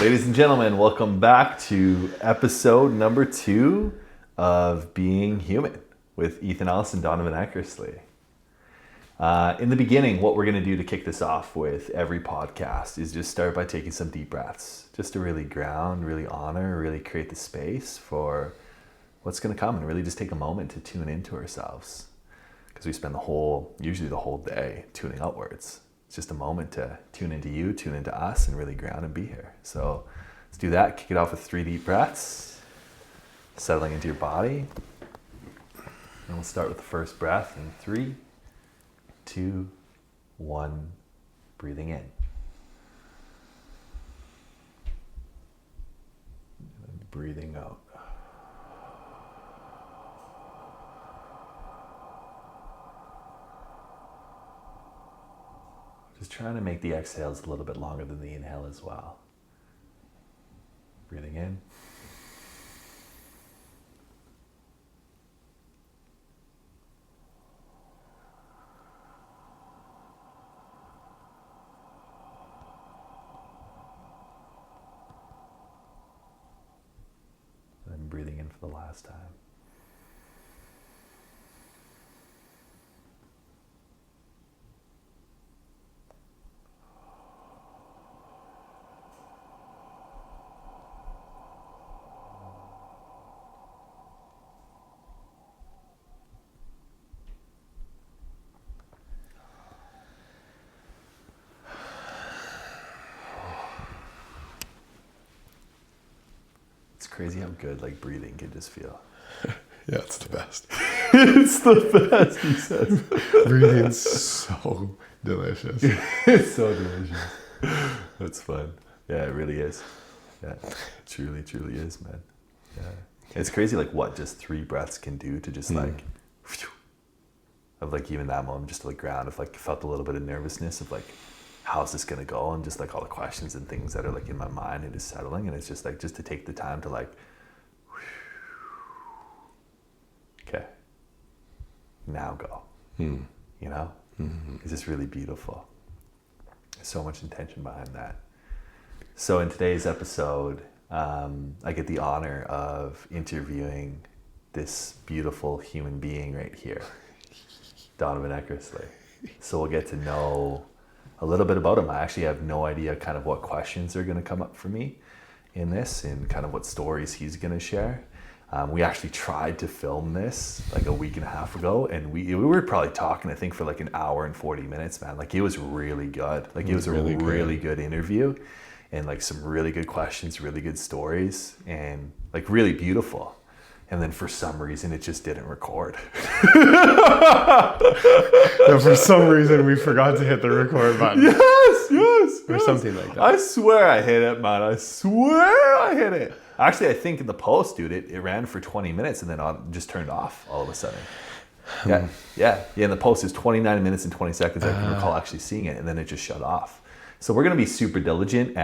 Ladies and gentlemen, welcome back to episode number 2 of Being Human with Ethan Ellis and Donovan Eckersley. In the beginning, what we're going to do to kick this off with every podcast is just start by taking some deep breaths, just to really ground, really honor, really create the space for what's going to come, and really just take a moment to tune into ourselves, because we spend usually the whole day tuning outwards. It's just a moment to tune into you, tune into us, and really ground and be here. So let's do that. Kick it off with 3 deep breaths, settling into your body. And we'll start with the first breath in 3, 2, 1, breathing in. And breathing out. Just trying to make the exhales a little bit longer than the inhale as well. Breathing in. And breathing in for the last time. It's crazy how good breathing can just feel. Yeah, it's the best. It's the best, he says. Breathing's so delicious. It's so delicious. That's fun. Yeah, it really is. Yeah, it truly, truly is, man. Yeah. It's crazy what just 3 breaths can do to just of even that moment, just to ground, if felt a little bit of nervousness of how's this gonna go, and just all the questions and things that are in my mind and just settling, and it's just just to take the time to okay, now go. You know? Mm-hmm. It's just really beautiful. There's so much intention behind that. So in today's episode, I get the honor of interviewing this beautiful human being right here, Donovan Eckersley. So we'll get to know a little bit about him. I actually have no idea kind of what questions are going to come up for me in this, and kind of what stories he's going to share. We actually tried to film this a week and a half ago, and we were probably talking, I think, for an hour and 40 minutes, man. It was really good. It was a really good interview, and some really good questions, really good stories, and really beautiful. And then for some reason, it just didn't record. No, for some reason, we forgot to hit the record button. Yes. Or something like that. I swear I hit it, man. I swear I hit it. Actually, I think in the post, dude, it ran for 20 minutes and then just turned off all of a sudden. Yeah. In the post, it's 29 minutes and 20 seconds. I can recall actually seeing it, and then it just shut off. So we're going to be super diligent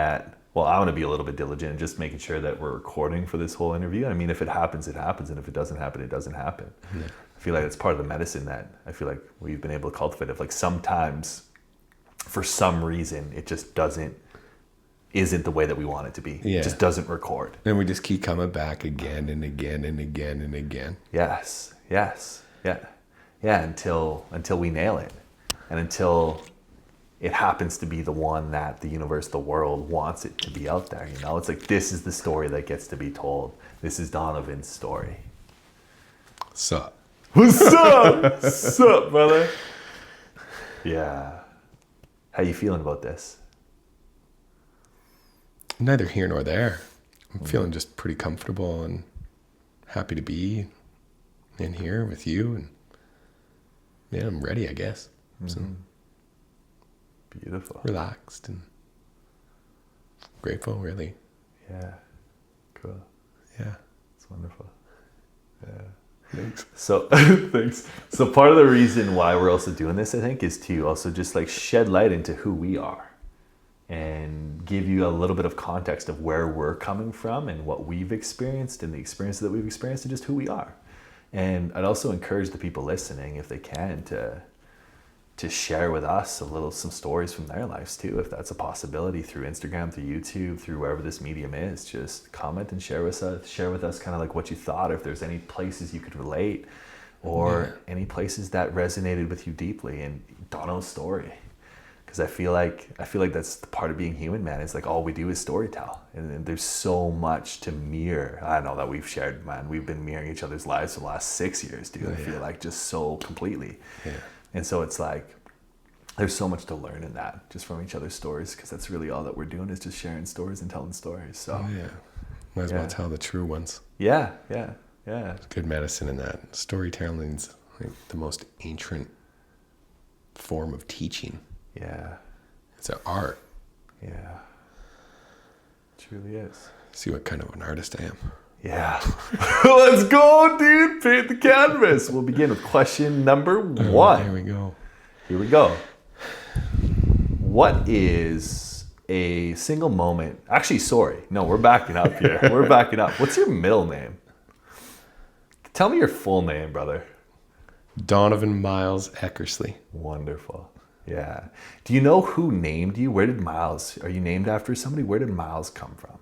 I want to be a little bit diligent and just making sure that we're recording for this whole interview. I mean, if it happens, it happens. And if it doesn't happen, it doesn't happen. Yeah. I feel it's part of the medicine that I feel we've been able to cultivate. Of sometimes, for some reason, it just isn't the way that we want it to be. Yeah. It just doesn't record. And we just keep coming back again and again and again and again. Yes. Yeah, until we nail it. And until it happens to be the one that the universe, the world wants it to be out there. It's this is the story that gets to be told. This is Donovan's story. Sup? What's up? Sup, brother? Yeah. How you feeling about this? Neither here nor there. I'm feeling just pretty comfortable and happy to be in here with you. And yeah, I'm ready, I guess. Mm-hmm. So. Beautiful. Relaxed and grateful, really. Yeah. Cool. Yeah. It's wonderful. Yeah. Thanks. So, thanks. So part of the reason why we're also doing this, I think, is to also just shed light into who we are and give you a little bit of context of where we're coming from and what we've experienced and the experiences that we've experienced and just who we are. And I'd also encourage the people listening, if they can, to to share with us some stories from their lives too, if that's a possibility, through Instagram, through YouTube, through wherever this medium is. Just comment and share with us kind of like what you thought, or if there's any places you could relate, or any places that resonated with you deeply in Dono's story. Because I feel like that's the part of being human, man. It's like all we do is storytell, and there's so much to mirror. I know that we've shared, man. We've been mirroring each other's lives for the last 6 years, dude. I feel like just so completely. Yeah. And so it's like there's so much to learn in that, just from each other's stories, because that's really all that we're doing, is just sharing stories and telling stories. So might as well tell the true ones. Yeah. Good medicine in that. Storytelling's like the most ancient form of teaching. Yeah. It's an art. Yeah. It truly is. See what kind of an artist I am. Yeah. Let's go, dude. Paint the canvas. We'll begin with question number 1. Here we go. What is a single moment? Actually, sorry. No, we're backing up here. We're backing up. What's your middle name? Tell me your full name, brother. Donovan Miles Eckersley. Wonderful. Yeah. Do you know who named you? Where did Miles, are you named after somebody? Where did Miles come from?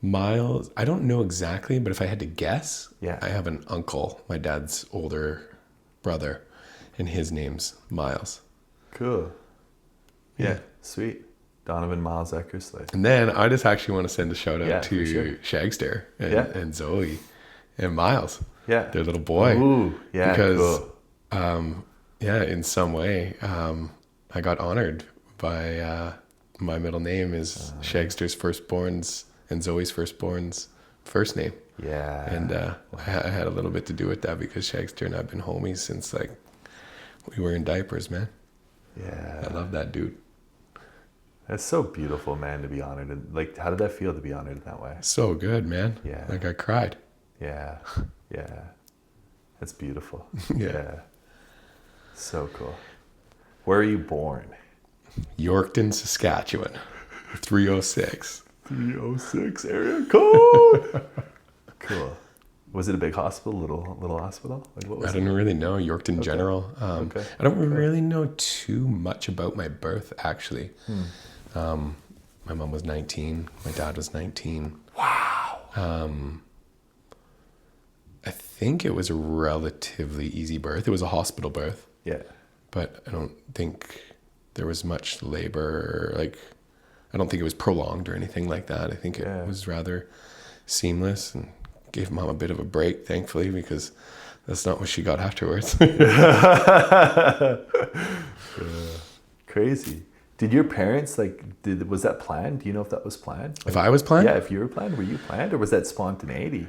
Miles, I don't know exactly, but if I had to guess, yeah, I have an uncle, my dad's older brother, and his name's Miles. Cool. Yeah, sweet. Donovan Miles Eckersley. And then I just actually want to send a shout out to Shagster and Zoe and Miles. Yeah. Their little boy. Ooh, yeah, because, cool. In some way, I got honored by my middle name is Shagster's firstborn's and Zoe's firstborn's first name. Yeah. And I had a little bit to do with that, because Shagster and I have been homies since like we were in diapers, man. Yeah. I love that dude. That's so beautiful, man, to be honored. And like, how did that feel to be honored in that way? So good, man. Yeah. Like I cried. Yeah. Yeah. That's beautiful. Yeah. So cool. Where are you born? Yorkton, Saskatchewan. 306. 306 area code. Cool. Was it a big hospital, little hospital? Like, what was I didn't really know. Yorkton General. I don't really know too much about my birth, actually. My mom was 19. My dad was 19. Wow. I think it was a relatively easy birth. It was a hospital birth. Yeah. But I don't think there was much labor. Like, I don't think it was prolonged or anything like that. I think it was rather seamless, and gave mom a bit of a break, thankfully, because that's not what she got afterwards. Crazy. Did your parents, was that planned? Do you know if that was planned? If I was planned? Yeah, if you were planned, were you planned, or was that spontaneity?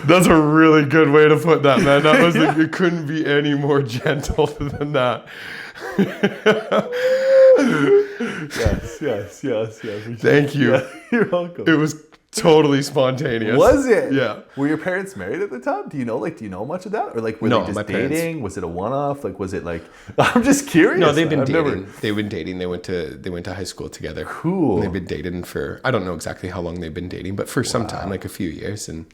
That's a really good way to put that, man. That was like, it couldn't be any more gentle than that. Yes. Thank you. Yeah, you're welcome. It was totally spontaneous. Was it? Yeah. Were your parents married at the time? Do you know much of that? Or were they just dating? Was it a one-off? Was it I'm just curious. No, they've been dating. They've been dating. They went to high school together. Cool. They've been dating for, I don't know exactly how long they've been dating, but for some time, like a few years. And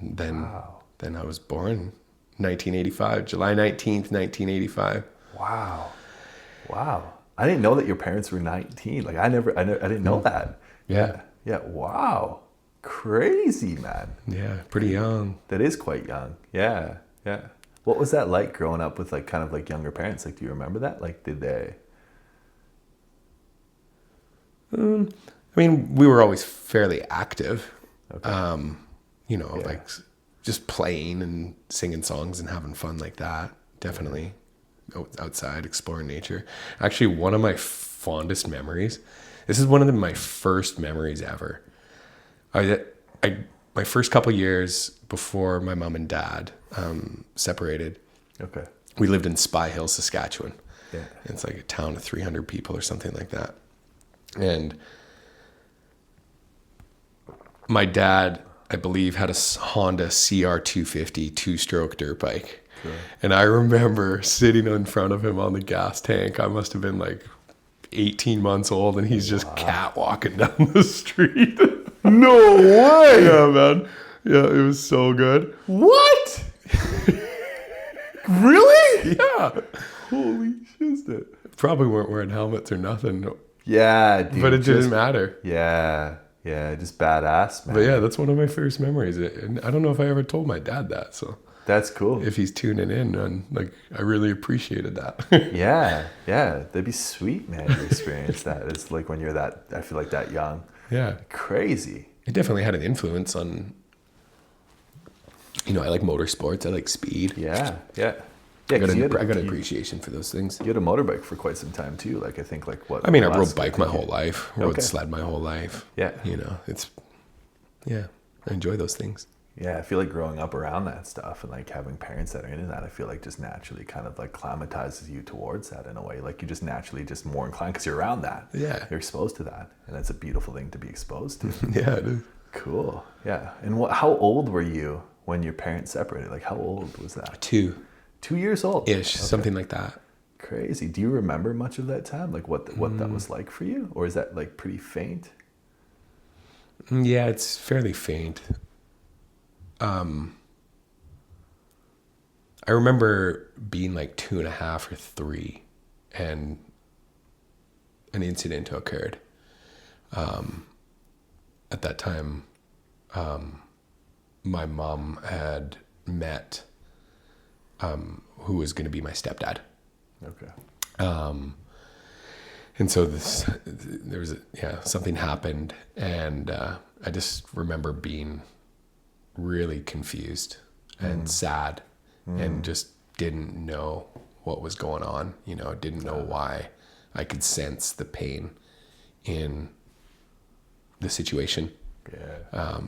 then I was born 1985, July 19th, 1985. Wow. I didn't know that your parents were 19. I didn't know that. Yeah. Yeah. Wow. Crazy, man. Yeah. Pretty young. That is quite young. Yeah. What was that like growing up with younger parents? Do you remember that? Did they? We were always fairly active. Okay. Just playing and singing songs and having fun like that. Definitely. Outside, exploring nature. Actually, one of my fondest memories, this is one of my first memories ever. My first couple years before my mom and dad separated, we lived in Spy Hill, Saskatchewan. Yeah. It's like a town of 300 people or something like that. And my dad, I believe, had a Honda CR250 two-stroke dirt bike. Sure. And I remember sitting in front of him on the gas tank. I must have been 18 months old, and he's just catwalking down the street. No way! Yeah, man. Yeah, it was so good. What? Really? Yeah. Holy shiznit. Probably weren't wearing helmets or nothing, Yeah, dude. but it didn't matter. Yeah. Yeah, just badass, man. But yeah, that's one of my first memories. And I don't know if I ever told my dad that. So That's cool. if he's tuning in, and like, I really appreciated that. Yeah. That'd be sweet, man, to experience that. It's like when you're that, I feel like that young. Yeah. Crazy. It definitely had an influence on, I like motorsports. I like speed. Yeah. I got an appreciation for those things. You had a motorbike for quite some time too. Like I think like what? I mean, I rode bike my whole life, rode Okay. sled my whole life. Yeah. I enjoy those things. Yeah, I feel like growing up around that stuff and like having parents that are into that, I feel like just naturally kind of like climatizes you towards that in a way. Like you just naturally just more inclined because you're around that. Yeah. You're exposed to that. And that's a beautiful thing to be exposed to. Yeah, it is. Cool. Yeah. And how old were you when your parents separated? Like how old was that? 2 years old? ish, something like that. Crazy. Do you remember much of that time? Like what that was like for you? Or is that like pretty faint? Yeah, it's fairly faint. I remember being like 2.5 or 3 and an incident occurred. At that time, my mom had met who was going to be my stepdad. Okay. And so something happened, and I just remember being really confused and sad and just didn't know what was going on. Didn't know why. I could sense the pain in the situation. Yeah.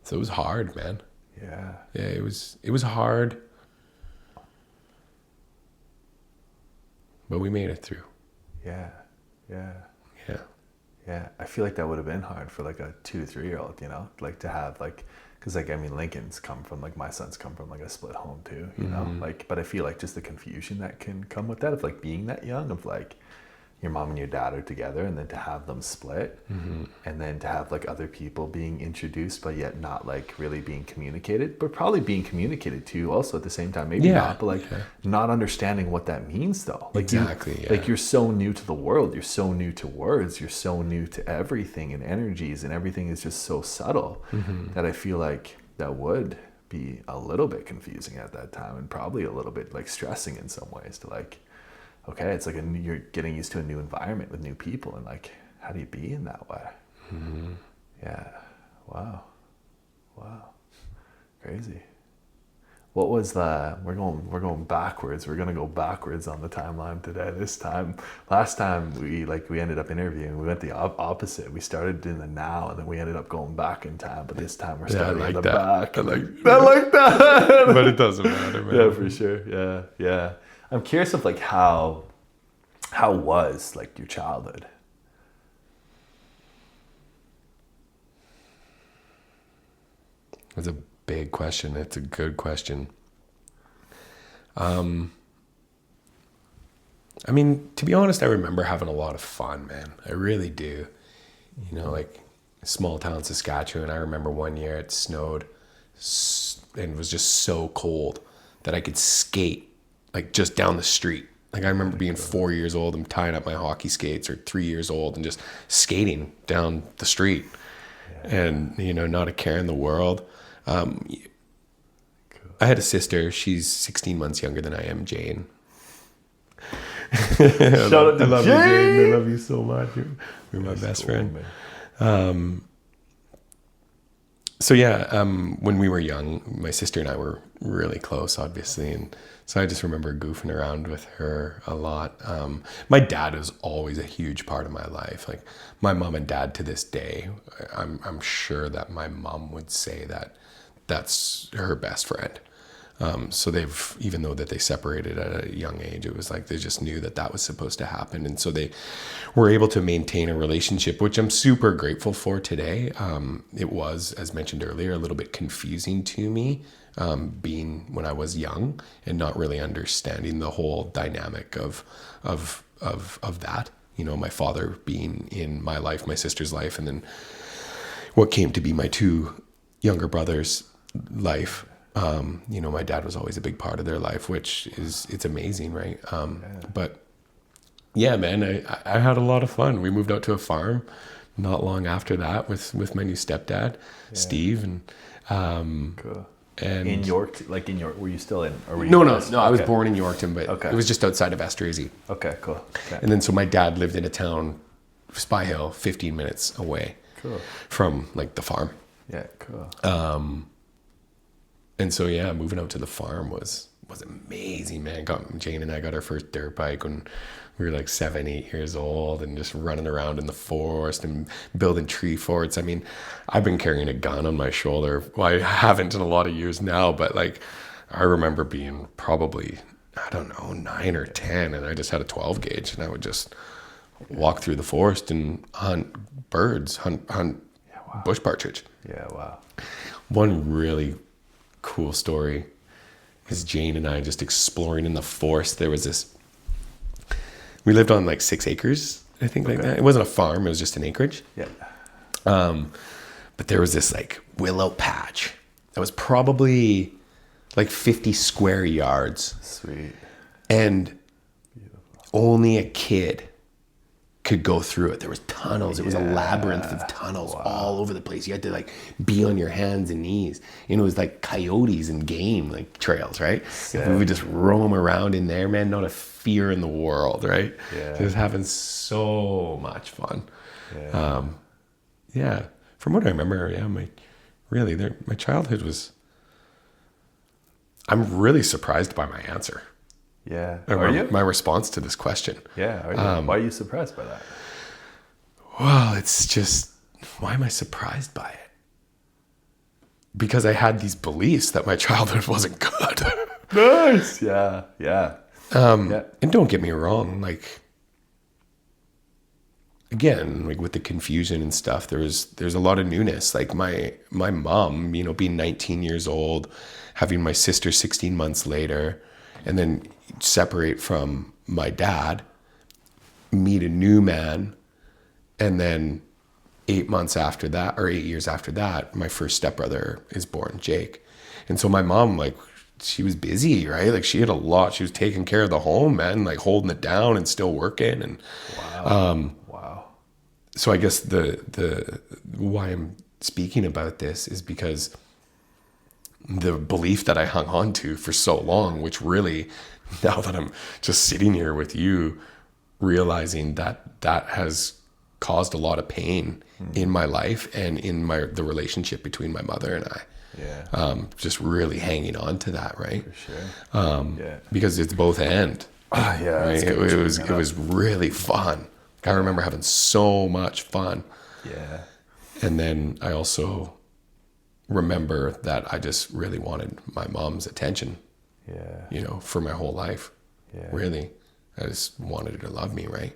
So it was hard, man. Yeah. Yeah, it was hard, but we made it through. Yeah. Yeah. Yeah, I feel like that would have been hard for like a 2 to 3 year old, like to have like, because like I mean Lincoln's come from like my son's come from like a split home too, you know, like, but I feel like just the confusion that can come with that of like being that young, of like your mom and your dad are together and then to have them split and then to have like other people being introduced but yet not like really being communicated, but probably being communicated to also at the same time, maybe not, but like not understanding what that means though. Like Exactly. like you're so new to the world, you're so new to words, you're so new to everything and energies, and everything is just so subtle that I feel like that would be a little bit confusing at that time, and probably a little bit like stressing in some ways to like, okay, it's like you're getting used to a new environment with new people, and like, how do you be in that way? Yeah. Wow. Crazy. What was we're going backwards. We're going to go backwards on the timeline today. This time, last time we ended up interviewing, we went the opposite. We started in the now and then we ended up going back in time, but this time we're starting in the back. I like that. But it doesn't matter, man. Yeah, for sure. Yeah. I'm curious of like how was like your childhood? That's a big question. It's a good question. I mean, to be honest, I remember having a lot of fun, man. I really do. Like small town Saskatchewan. I remember one year it snowed and it was just so cold that I could skate like just down the street. Like I remember being 4 years old and tying up my hockey skates, or 3 years old and just skating down the street, and not a care in the world. I had a sister. She's 16 months younger than I am, Jane. Shout out to I love Jane. you, Jane. I love you so much. You're my best friend. So yeah, when we were young, my sister and I were really close, obviously, and so I just remember goofing around with her a lot. My dad was always a huge part of my life. Like my mom and dad to this day, I'm sure that my mom would say that that's her best friend. So even though that they separated at a young age, it was like they just knew that was supposed to happen. And so they were able to maintain a relationship, which I'm super grateful for today. It was, as mentioned earlier, a little bit confusing to me, being when I was young and not really understanding the whole dynamic of that, my father being in my life, my sister's life, and then what came to be my two younger brother's life. You know, my dad was always a big part of their life, which it's amazing, right? But yeah, man, I had a lot of fun. We moved out to a farm not long after that with my new stepdad, Steve, and Cool. and In York, were you still in? Or were you no, guys- I was born in Yorkton, but Okay. it was just outside of Esterhazy. Okay, cool. Okay. And then so my dad lived in a town, Spy Hill, 15 minutes away Cool. from like the farm. Yeah, cool. And so yeah, moving out to the farm was amazing, man. Jane and I got our first dirt bike when we were like 7, 8 years old, and just running around in the forest and building tree forts. I mean, I've been carrying a gun on my shoulder. Well, I haven't in a lot of years now, but like I remember being probably, I don't know, 9 or 10, and I just had a 12 gauge, and I would just walk through the forest and hunt birds, hunt bush partridge. Yeah, wow. One really cool story is Jane and I just exploring in the forest. There was this, we lived on like 6 acres, I think, like that. It wasn't a farm, it was just an acreage. Yeah. But there was this like willow patch that was probably like 50 square yards. Sweet. And only a kid could go through it. There was tunnels. It was a labyrinth of tunnels all over the place. You had to like be on your hands and knees. And it was like coyotes and game like trails, right? Yeah. We would just roam around in there, man. Not a fear in the world, right? Yeah. Just having so much fun. Yeah. Yeah. From what I remember, yeah, my childhood was. I'm really surprised by my answer. Yeah. Or Are you? my response to this question. Yeah. Are you? Why are you surprised by that? Well, it's just, why am I surprised by it? Because I had these beliefs that my childhood wasn't good. Nice. Yeah. Yeah. Yeah. And don't get me wrong, like, again, like with the confusion and stuff, there's a lot of newness. Like my mom, you know, being 19 years old, having my sister 16 months later, and then separate from my dad, meet a new man, and then 8 months after that, or 8 years after that, my first stepbrother is born, Jake. And so my mom, like, she was busy, right? Like she had a lot. She was taking care of the home, man, like holding it down and still working. And Wow. so I guess the why I'm speaking about this is because the belief that I hung on to for so long, which really, now that I'm just sitting here with you, realizing that has caused a lot of pain in my life and in the relationship between my mother and I. Yeah. Just really hanging on to that, right? For sure. Yeah. Because it's both and. Yeah. Right? That's It good. was really fun. I remember having so much fun. Yeah. And then I also remember that I just really wanted my mom's attention, Yeah. you know, for my whole life. Yeah. Really. I just wanted her to love me, right?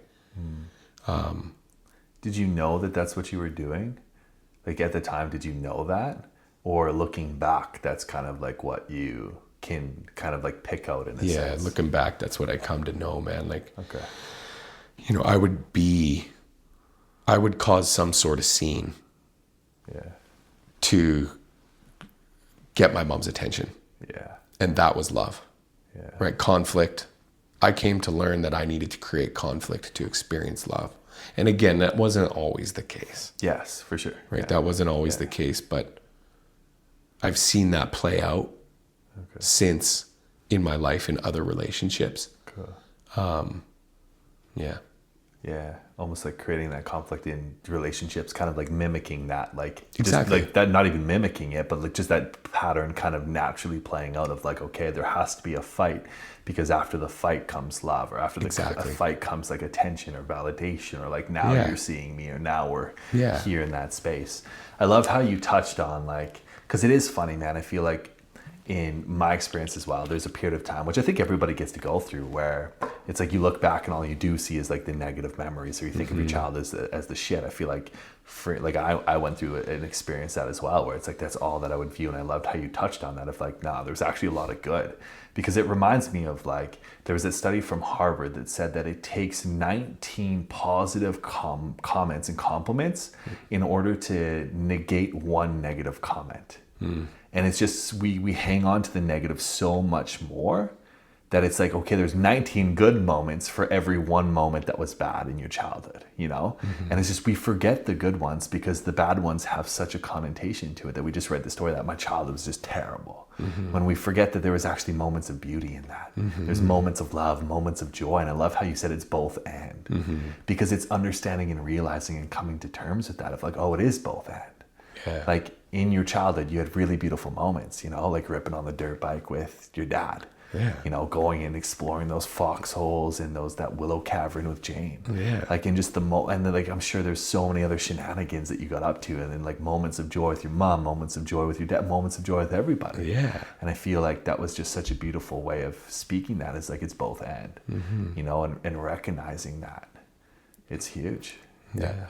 Did you know that that's what you were doing? Like at the time, did you know that? Or looking back, that's kind of like what you can kind of like pick out in a sense? Looking back, that's what I come to know, man. Like, Okay. you know, I would cause some sort of scene Yeah. to get my mom's attention. Yeah. And that was love, Yeah. right? Conflict. I came to learn that I needed to create conflict to experience love. And again, that wasn't always the case, Yes, for sure. right? Yeah. That wasn't always the case, but I've seen that play out since in my life in other relationships. Cool. Yeah. Yeah, almost like creating that conflict in relationships, kind of like mimicking that, like Exactly. just like that, not even mimicking it, but like just that pattern kind of naturally playing out of like, okay, there has to be a fight because after the fight comes love, or after the Exactly. a fight comes like attention or validation, or like now Yeah. you're seeing me, or now we're Yeah. here in that space. I love how you touched on like, because it is funny, man. I feel like in my experience as well, there's a period of time, which I think everybody gets to go through, where it's like you look back and all you do see is like the negative memories, or you think of your child as the shit. I feel like I went through an experience that as well, where it's like that's all that I would view. And I loved how you touched on that of like, nah, there's actually a lot of good, because it reminds me of like, there was a study from Harvard that said that it takes 19 positive comments and compliments in order to negate one negative comment. And it's just, we hang on to the negative so much more that it's like, okay, there's 19 good moments for every one moment that was bad in your childhood, you know? And it's just, we forget the good ones because the bad ones have such a connotation to it, that we just read the story that my childhood was just terrible. When we forget that there was actually moments of beauty in that. There's moments of love, moments of joy. And I love how you said it's both and, because it's understanding and realizing and coming to terms with that of like, oh, it is both and. Yeah. Like in your childhood, you had really beautiful moments, you know, like ripping on the dirt bike with your dad. Yeah. You know, going and exploring those foxholes and that willow cavern with Jane. Yeah. Like in just and then like I'm sure there's so many other shenanigans that you got up to, and then like moments of joy with your mom, moments of joy with your dad, moments of joy with everybody. Yeah. And I feel like that was just such a beautiful way of speaking that, is like it's both and, you know, and recognizing that. It's huge. Yeah.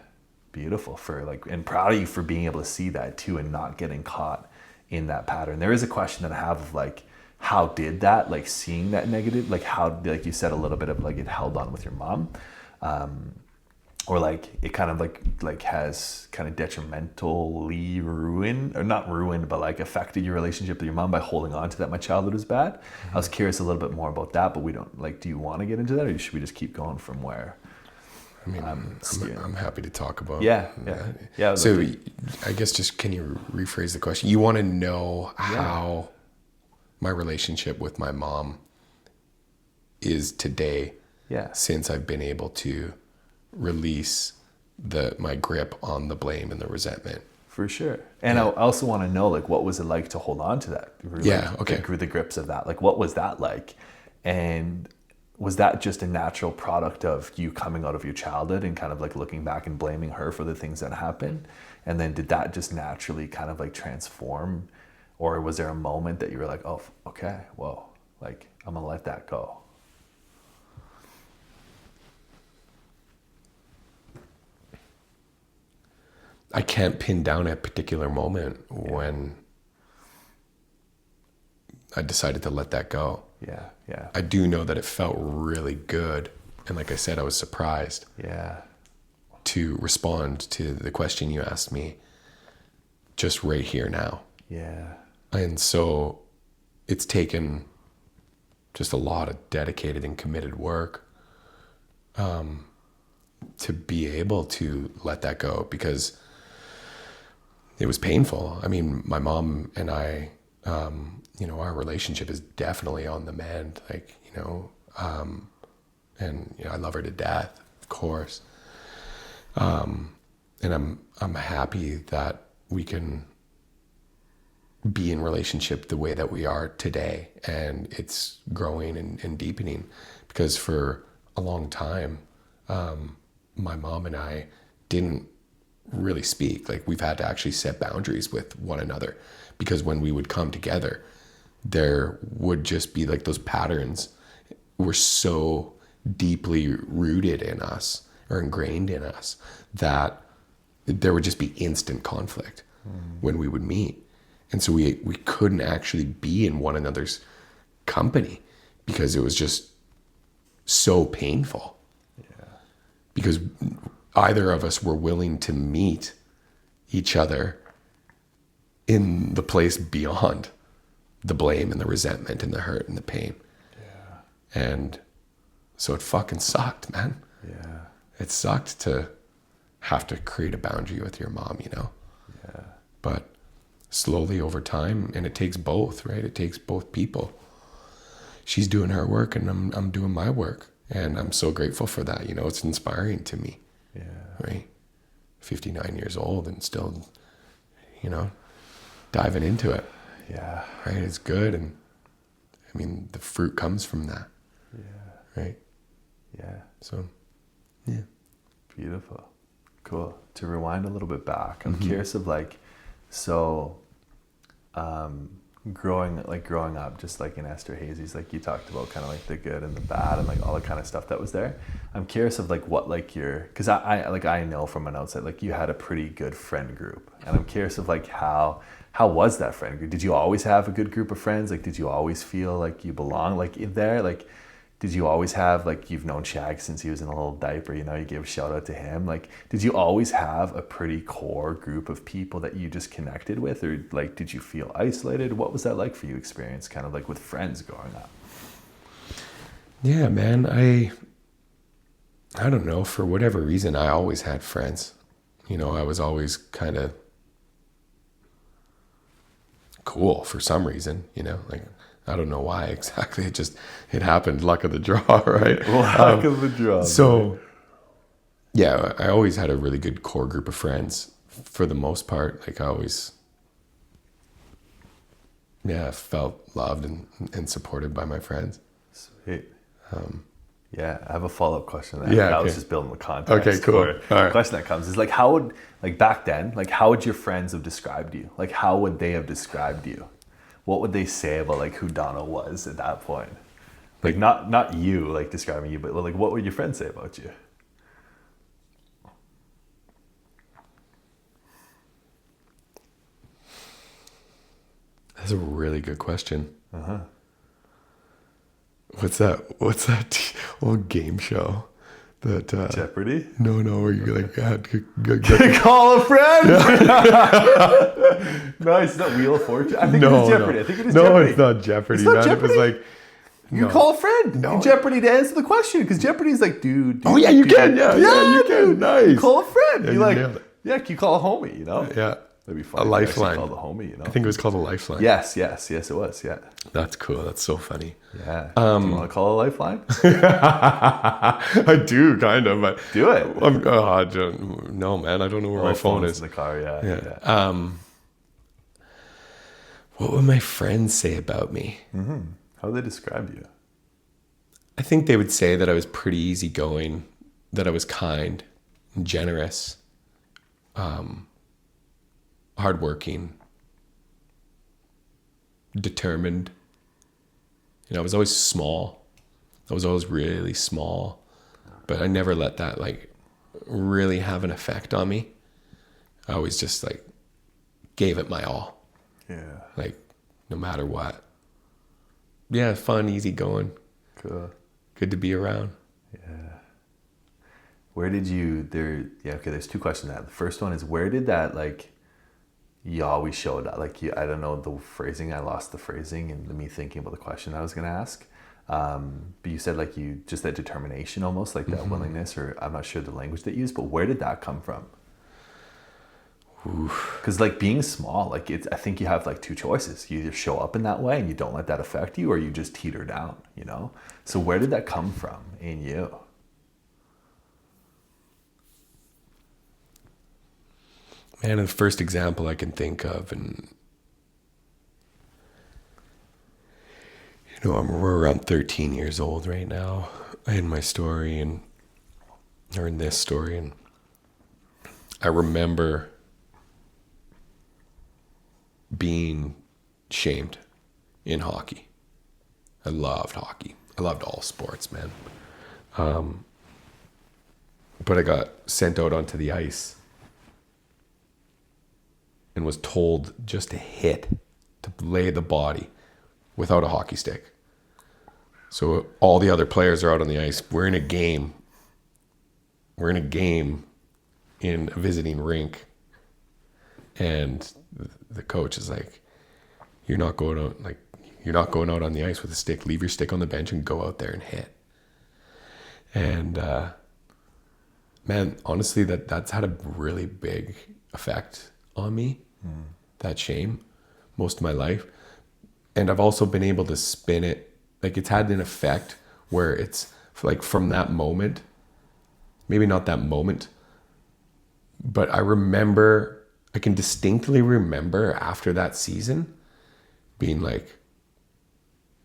Beautiful and proud of you for being able to see that too, and not getting caught in that pattern. There is a question that I have of like, how did that, like seeing that negative, like how, like you said a little bit of like it held on with your mom, or like it kind of like has kind of detrimentally ruined, or not ruined, but like affected your relationship with your mom by holding on to that my childhood was bad. I was curious a little bit more about that, but we don't, like, do you want to get into that, or should we just keep going from where? I mean, I'm happy to talk about. Yeah. So I guess just, can you rephrase the question? You want to know how my relationship with my mom is today, since I've been able to release my grip on the blame and the resentment. For sure. And I also want to know, like, what was it like to hold on to that? The grips of that. Like, what was that like? And was that just a natural product of you coming out of your childhood and kind of like looking back and blaming her for the things that happened? And then did that just naturally kind of like transform? Or was there a moment that you were like, oh, okay, whoa, like I'm gonna let that go? I can't pin down a particular moment when I decided to let that go. Yeah. I do know that it felt really good. And like I said, I was surprised to respond to the question you asked me just right here now. Yeah. And so it's taken just a lot of dedicated and committed work to be able to let that go, because it was painful. I mean, my mom and I, our relationship is definitely on the mend, and I love her to death, of course. And I'm happy that we can be in relationship the way that we are today, and it's growing and deepening, because for a long time, my mom and I didn't really speak. Like, we've had to actually set boundaries with one another, because when we would come together, there would just be like those patterns were so deeply rooted in us or ingrained in us that there would just be instant conflict when we would meet. And so we couldn't actually be in one another's company because it was just so painful. Yeah. Because either of us were willing to meet each other in the place beyond the blame and the resentment and the hurt and the pain. Yeah. And so it fucking sucked, man. Yeah. It sucked to have to create a boundary with your mom, Yeah. But slowly over time, and it takes both, right? It takes both people. She's doing her work and I'm doing my work. And I'm so grateful for that. It's inspiring to me. Yeah. Right? 59 years old and still, diving into it. Yeah. Right? It's good. And I mean, the fruit comes from that. Yeah. Right? Yeah. So, yeah. Beautiful. Cool. To rewind a little bit back, I'm curious of growing up, just like in Esther Hazy's, like you talked about kind of like the good and the bad and like all the kind of stuff that was there. I'm curious of like what like your, because I know from an outside, like you had a pretty good friend group, and I'm curious of like how was that friend group? Did you always have a good group of friends? Like did you always feel like you belong like in there? Like did you always have, like, you've known Shag since he was in a little diaper, you know, you gave a shout out to him. Like, did you always have a pretty core group of people that you just connected with? Or, like, did you feel isolated? What was that like for you, experience kind of like with friends growing up? Yeah, man, I don't know, for whatever reason, I always had friends. You know, I was always kind of cool for some reason, you know, like, I don't know why exactly. It happened. Luck of the draw, right? Luck of the draw. So, yeah, I always had a really good core group of friends for the most part. Like I always, felt loved and supported by my friends. Sweet. Yeah, I have a follow-up question. I was just building the context. Okay, cool. All right. The question that comes is like, how would, like back then, like how would your friends have described you? Like how would they have described you? What would they say about like who Dono was at that point? Like not you like describing you, but like what would your friends say about you? That's a really good question. What's that old game show? That Jeopardy? No, where you like Call a friend. Nice. Is that Wheel of Fortune? I think it is Jeopardy. No. I think it is Jeopardy. No, it's not Jeopardy. It's not man. Jeopardy? It was like you call a friend in Jeopardy to answer the question, because Jeopardy is like, dude. Oh yeah, you can. Yeah, you can. Nice. You call a friend. Yeah, you like, nailed it. yeah, can you call a homie? You know. Yeah. That'd be fun. A lifeline. Called a homie. You know. I think it was called a lifeline. Yes, it was. Yeah. That's cool. That's so funny. Yeah. Do you want to call a lifeline? I do kind of, but do it. I don't. No, man, I don't know where my phone is. In the car. Yeah. What would my friends say about me? Mm-hmm. How would they describe you? I think they would say that I was pretty easygoing, that I was kind and generous, hardworking, determined. You know, I was always small. I was always really small, but I never let that like really have an effect on me. I always just like gave it my all. Yeah. Like no matter what. Yeah, fun, easy going. Cool. Good to be around. Yeah. Where did you there's two questions that. The first one is, where did that like you always showed that, like I don't know the phrasing, I lost the phrasing and me thinking about the question I was gonna ask. But you said like you just that determination almost, like that willingness, or I'm not sure the language that you used, but where did that come from? Because like being small, like I think you have like two choices. You either show up in that way and you don't let that affect you, or you just teeter down, you know? So where did that come from in you? Man, the first example I can think of, and you know, we're around 13 years old right now in my story, or in this story, and I remember being shamed in hockey. I loved hockey. I loved all sports, man. But I got sent out onto the ice and was told just to hit, to lay the body without a hockey stick. So all the other players are out on the ice. We're in a game. We're in a game in a visiting rink. And the coach is like, you're not going out on the ice with a stick. Leave your stick on the bench and go out there and hit. And man, honestly, that's had a really big effect on me, that shame, most of my life. And I've also been able to spin it, like it's had an effect where it's like from that moment, maybe not that moment, but I can distinctly remember after that season being like,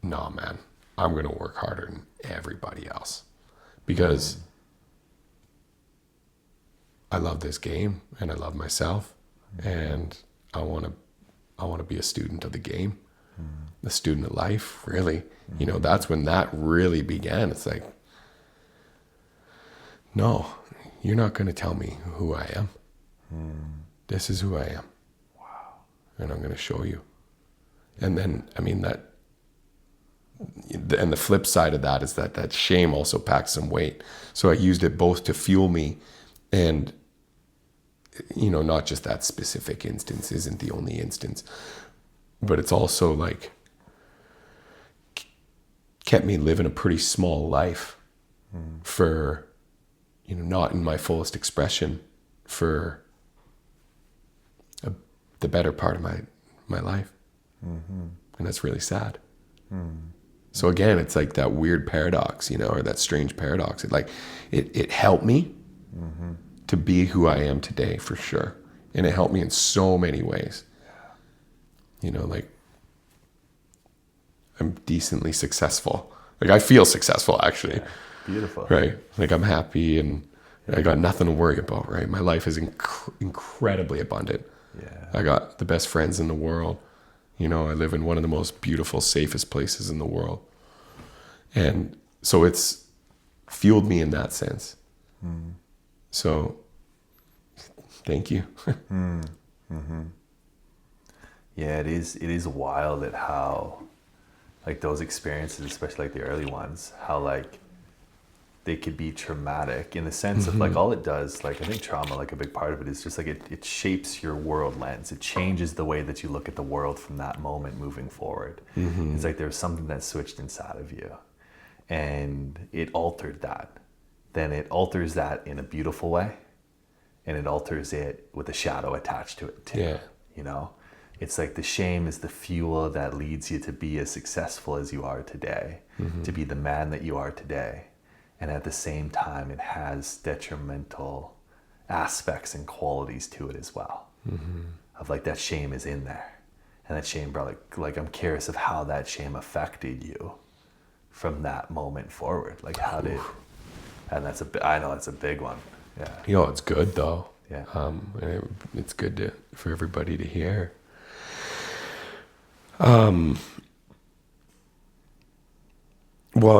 nah, man, I'm going to work harder than everybody else because I love this game and I love myself and I want to be a student of the game. the student of life, really. You know, that's when that really began. It's like, no, you're not going to tell me who I am. This is who I am. Wow. And I'm going to show you. And then, I mean, and the flip side of that is that shame also packs some weight. So I used it both to fuel me and, you know, not just that specific instance isn't the only instance, but it's also like kept me living a pretty small life for, you know, not in my fullest expression for the better part of my life. And that's really sad. So again, it's like that weird paradox, you know, or that strange paradox. It helped me to be who I am today, for sure. And it helped me in so many ways. You know, like I'm decently successful. Like I feel successful, actually. Yeah. Beautiful. Right. Like I'm happy and I got nothing to worry about, right? My life is incredibly abundant. Yeah. I got the best friends in the world. You know, I live in one of the most beautiful, safest places in the world. And so it's fueled me in that sense. So thank you. Yeah, it is wild at how, like, those experiences, especially like the early ones, how like they could be traumatic in the sense of like all it does, like I think trauma, like a big part of it is just like it shapes your world lens. It changes the way that you look at the world from that moment moving forward. It's like there's something that switched inside of you and it altered that. Then it alters that in a beautiful way and it alters it with a shadow attached to it too. Yeah. You know, it's like the shame is the fuel that leads you to be as successful as you are today, to be the man that you are today. And at the same time, it has detrimental aspects and qualities to it as well. Of like that shame is in there. And that shame, bro, like I'm curious of how that shame affected you from that moment forward. Like how did, and I know that's a big one. Yeah. You know, it's good though. Yeah. And it's good for everybody to hear. Well,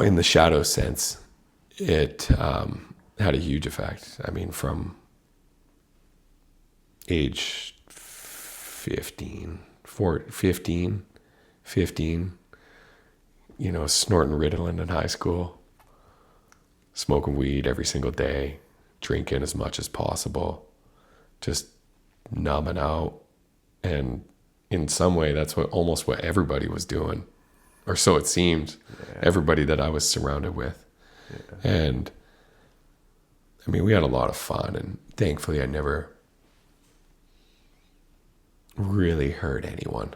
in the shadow sense, it had a huge effect. I mean, from age 15, you know, snorting Ritalin in high school, smoking weed every single day, drinking as much as possible, just numbing out. And in some way, that's almost what everybody was doing, or so it seemed. Yeah. Everybody that I was surrounded with. Yeah. And I mean, we had a lot of fun, and thankfully I never really hurt anyone.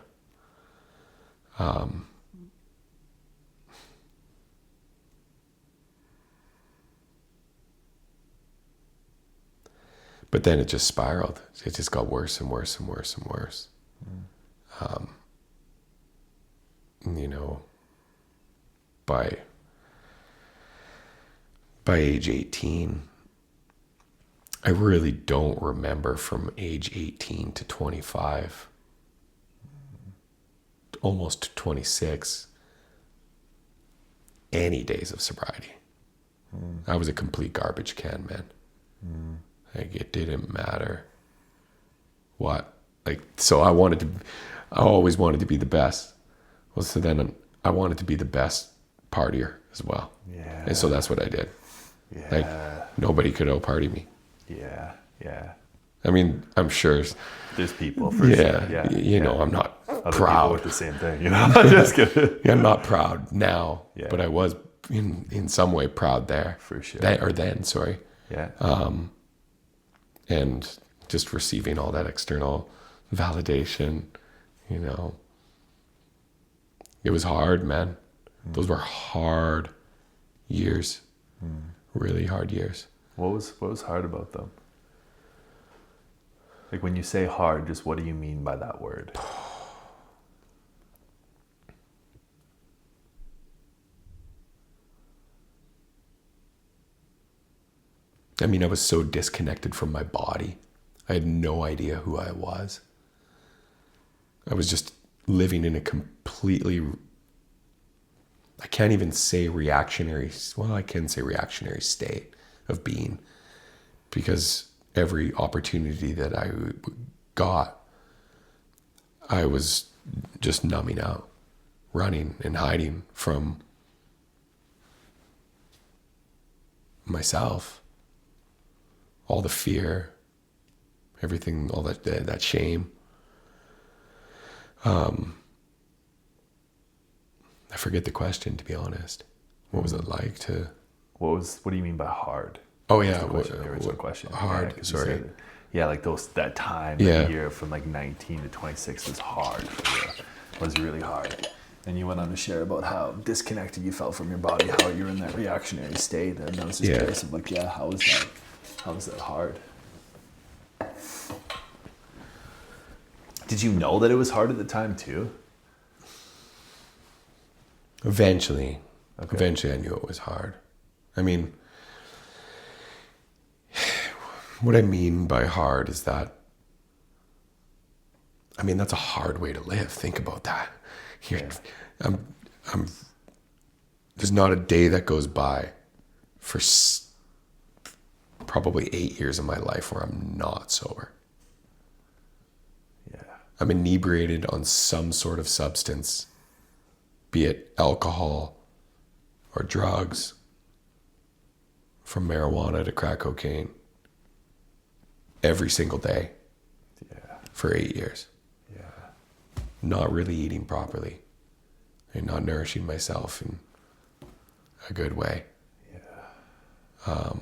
But then it just spiraled. It just got worse and worse and worse and worse. You know, by age 18, I really don't remember from age 18 to 25, almost to 26, any days of sobriety. I was a complete garbage can, man. Like, it didn't matter what. Like, so I always wanted to be the best. Well, so then I wanted to be the best partier as well. Yeah. And so that's what I did. Yeah. Like, nobody could out-party me. Yeah, yeah. I mean, I'm sure there's people for sure. Yeah. You know, I'm not other proud with the same thing, you know. Just kidding. I'm not proud now, but I was in some way proud there. For sure. Then, sorry. Yeah. And just receiving all that external validation, you know. It was hard, man. Those were hard years. Really hard years. What was hard about them? Like, when you say hard, just what do you mean by that word? I mean, I was so disconnected from my body. I had no idea who I was. I was just living in a completely, I can't even say reactionary, well, I can say reactionary state of being, because every opportunity that I got, I was just numbing out, running and hiding from myself, all the fear, everything, all that shame. I forget the question, to be honest. What was it like to? What do you mean by hard? Oh yeah, The original question. Hard. Yeah, Sorry. Like that time, Yeah. that year from like 19 to 26 was hard for you. Was really hard. And you went on to share about how disconnected you felt from your body, how you were in that reactionary state. And I was just curious of like, how was that? How was that hard? Did you know that it was hard at the time too? Eventually I knew it was hard. I mean, what I mean by hard is that, I mean, that's a hard way to live. Think about that. There's not a day that goes by for probably 8 years of my life where I'm not sober. Yeah. I'm inebriated on some sort of substance, be it alcohol or drugs, from marijuana to crack cocaine, every single day for 8 years. Yeah. Not really eating properly and not nourishing myself in a good way. Yeah.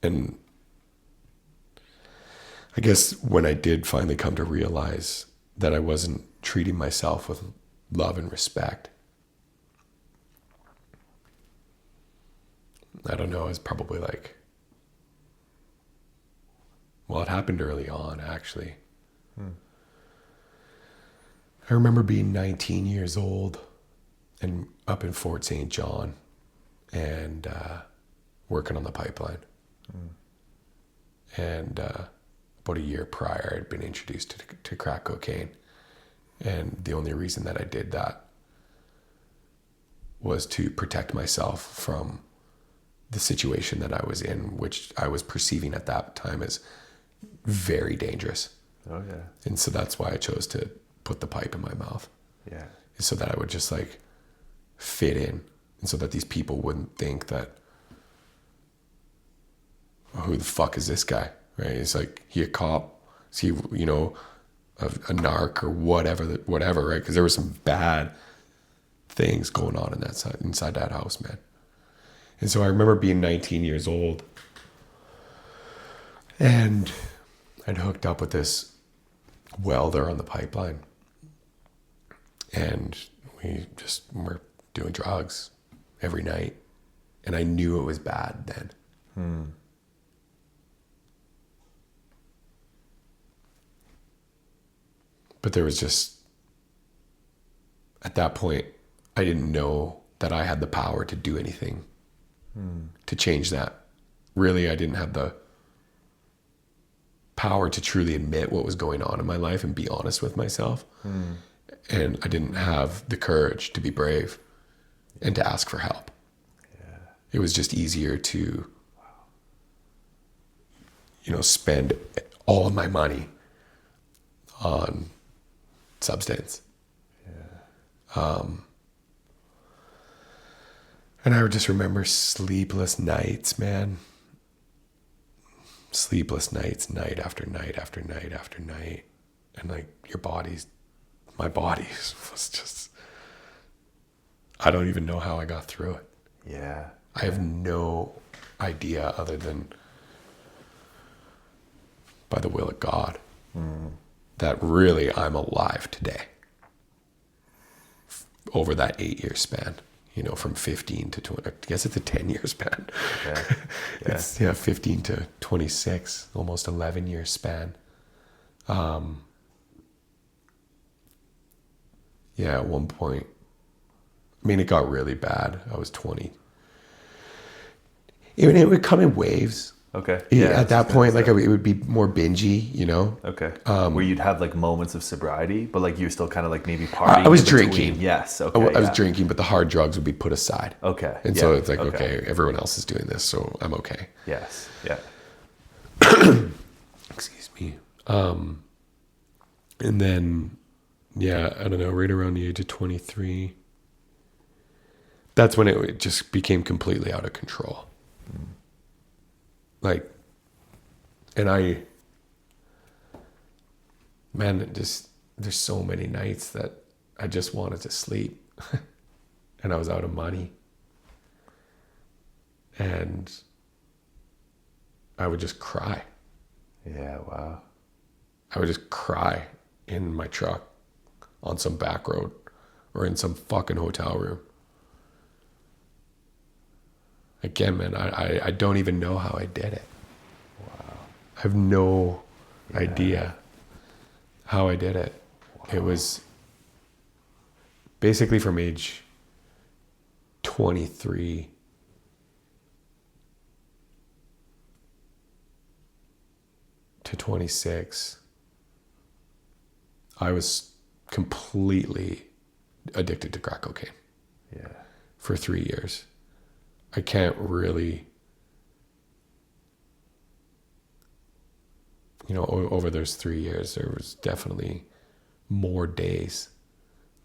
And I guess when I did finally come to realize that I wasn't treating myself with love and respect, I don't know, it's probably like, well, it happened early on, actually. I remember being 19 years old and up in Fort St. John and working on the pipeline. And about a year prior, I'd been introduced to crack cocaine. And the only reason that I did that was to protect myself from the situation that I was in, which I was perceiving at that time as very dangerous. Oh yeah. And so that's why I chose to put the pipe in my mouth. Yeah. So that I would just like fit in, and so that these people wouldn't think that, oh, who the fuck is this guy? Right? It's like, he a cop? Is he, you know, a narc or whatever, right? Because there were some bad things going on in that side, inside that house, man. And so I remember being 19 years old, and I'd hooked up with this welder on the pipeline, and we just were doing drugs every night, and I knew it was bad then. But there was just, at that point, I didn't know that I had the power to do anything to change that. Really, I didn't have the power to truly admit what was going on in my life and be honest with myself. And I didn't have the courage to be brave and to ask for help. Yeah. It was just easier to, you know, spend all of my money on substance. Yeah. And I would just remember sleepless nights, man. Sleepless nights, night after night after night after night. And like my body was just, I don't even know how I got through it. Yeah. I have no idea other than by the will of God that really I'm alive today over that 8-year span. You know, from 15 to 20, I guess it's a 10-year span. Yeah. It's 15 to 26, almost 11-year span. At one point, I mean, it got really bad. I was 20. It would come in waves. Okay. At that point, like it would be more bingey, you know? Okay. Where you'd have like moments of sobriety, but like you're still kind of like maybe partying. I was in between. drinking. Yes. Okay. I was drinking, but the hard drugs would be put aside. Okay. And so it's like, okay, everyone else is doing this, so I'm okay. Yes. Yeah. Excuse me. And then, yeah, I don't know, right around the age of 23, that's when it just became completely out of control. Like, and there's so many nights that I just wanted to sleep and I was out of money. And I would just cry. Yeah. Wow. I would just cry in my truck on some back road or in some fucking hotel room. Again, man, I don't even know how I did it. Wow. I have no idea how I did it. Wow. It was basically from age 23 to 26. I was completely addicted to crack cocaine. Yeah. For 3 years. I can't really, over those 3 years, there was definitely more days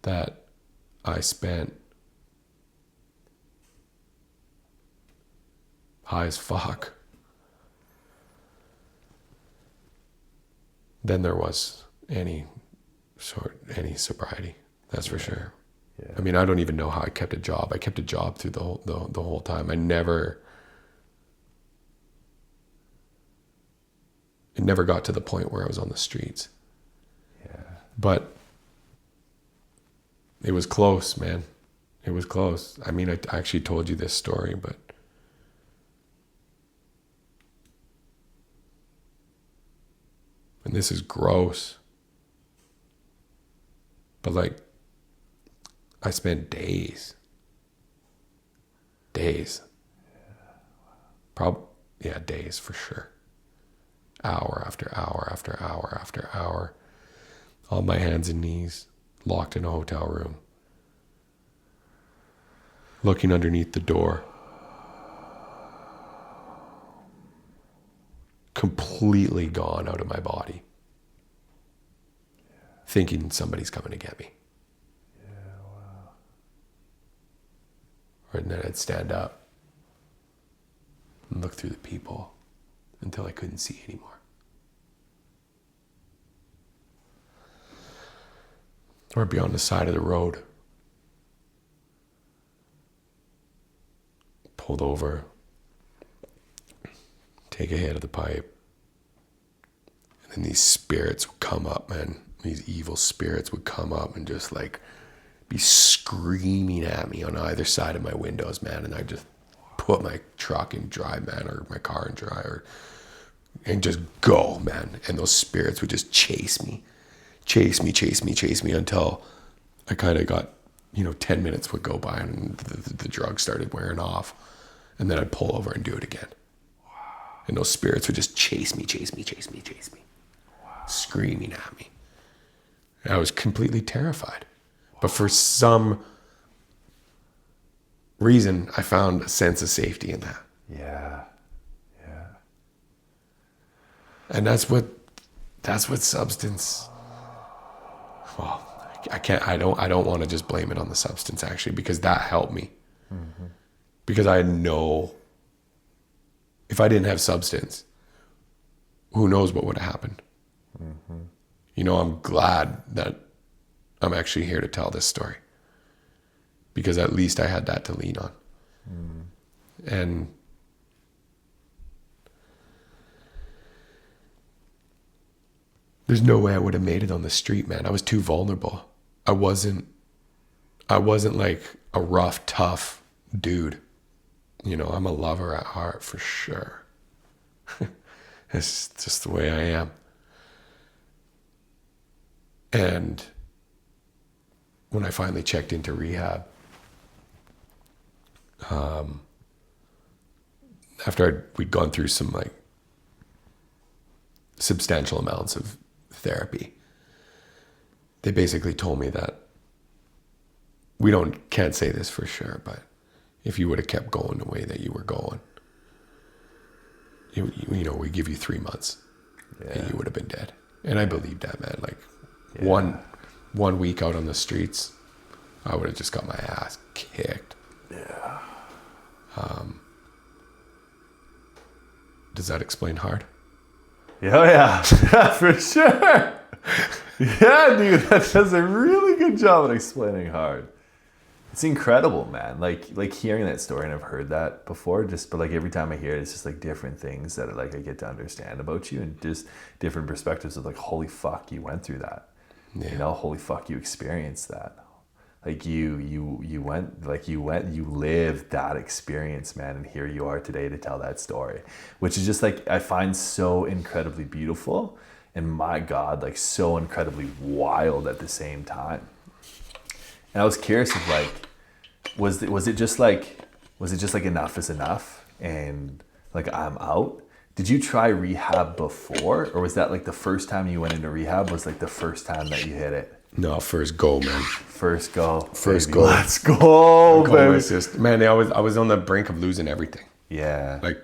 that I spent high as fuck than there was any sobriety. That's for sure. Yeah. I mean, I don't even know how I kept a job. I kept a job through the whole time. It never got to the point where I was on the streets. Yeah. But it was close, man. It was close. I mean, I actually told you this story, but and this is gross. But like, I spent days. Days for sure. Hour after hour after hour after hour. On my hands and knees, locked in a hotel room. Looking underneath the door. Completely gone out of my body. Thinking somebody's coming to get me. And then I'd stand up and look through the people until I couldn't see anymore. Or I'd be on the side of the road, pulled over, take a hit of the pipe, and then these spirits would come up, man. These evil spirits would come up and just like be screaming at me on either side of my windows, man. And I just put my truck in drive, man, or my car in drive, and just go, man. And those spirits would just chase me until I kind of got, 10 minutes would go by and the drugs started wearing off. And then I'd pull over and do it again. Wow. And those spirits would just chase me. Wow. Screaming at me. And I was completely terrified. But for some reason, I found a sense of safety in that. Yeah. And that's what substance. Well, I don't want to just blame it on the substance actually, because that helped me. Mm-hmm. Because I know if I didn't have substance, who knows what would have happened. Mm-hmm. I'm glad that I'm actually here to tell this story, because at least I had that to lean on. And there's no way I would have made it on the street, man. I was too vulnerable. I wasn't like a rough, tough dude. I'm a lover at heart for sure. It's just the way I am. And when I finally checked into rehab, after we'd gone through some like substantial amounts of therapy, they basically told me that can't say this for sure, but if you would have kept going the way that you were going, we give you 3 months and you would have been dead. And I believed that, man. Like one week out on the streets, I would have just got my ass kicked. Yeah. Does that explain hard? Yeah, for sure. Yeah, dude, that does a really good job at explaining hard. It's incredible, man. Like hearing that story, and I've heard that before, but like every time I hear it, it's just like different things that like I get to understand about you, and just different perspectives of like, holy fuck, you went through that. Yeah. Holy fuck, you experienced that. Like you lived that experience, man, and here you are today to tell that story, which is just like, I find so incredibly beautiful, and my God, like so incredibly wild at the same time. And I was curious if like, was it just like enough is enough and like I'm out? Did you try rehab before, or was that like the first time you went into rehab was like the first time that you hit it? No, first go, man. First go. First baby. go. Let's go, baby. Man, I was on the brink of losing everything. Yeah. Like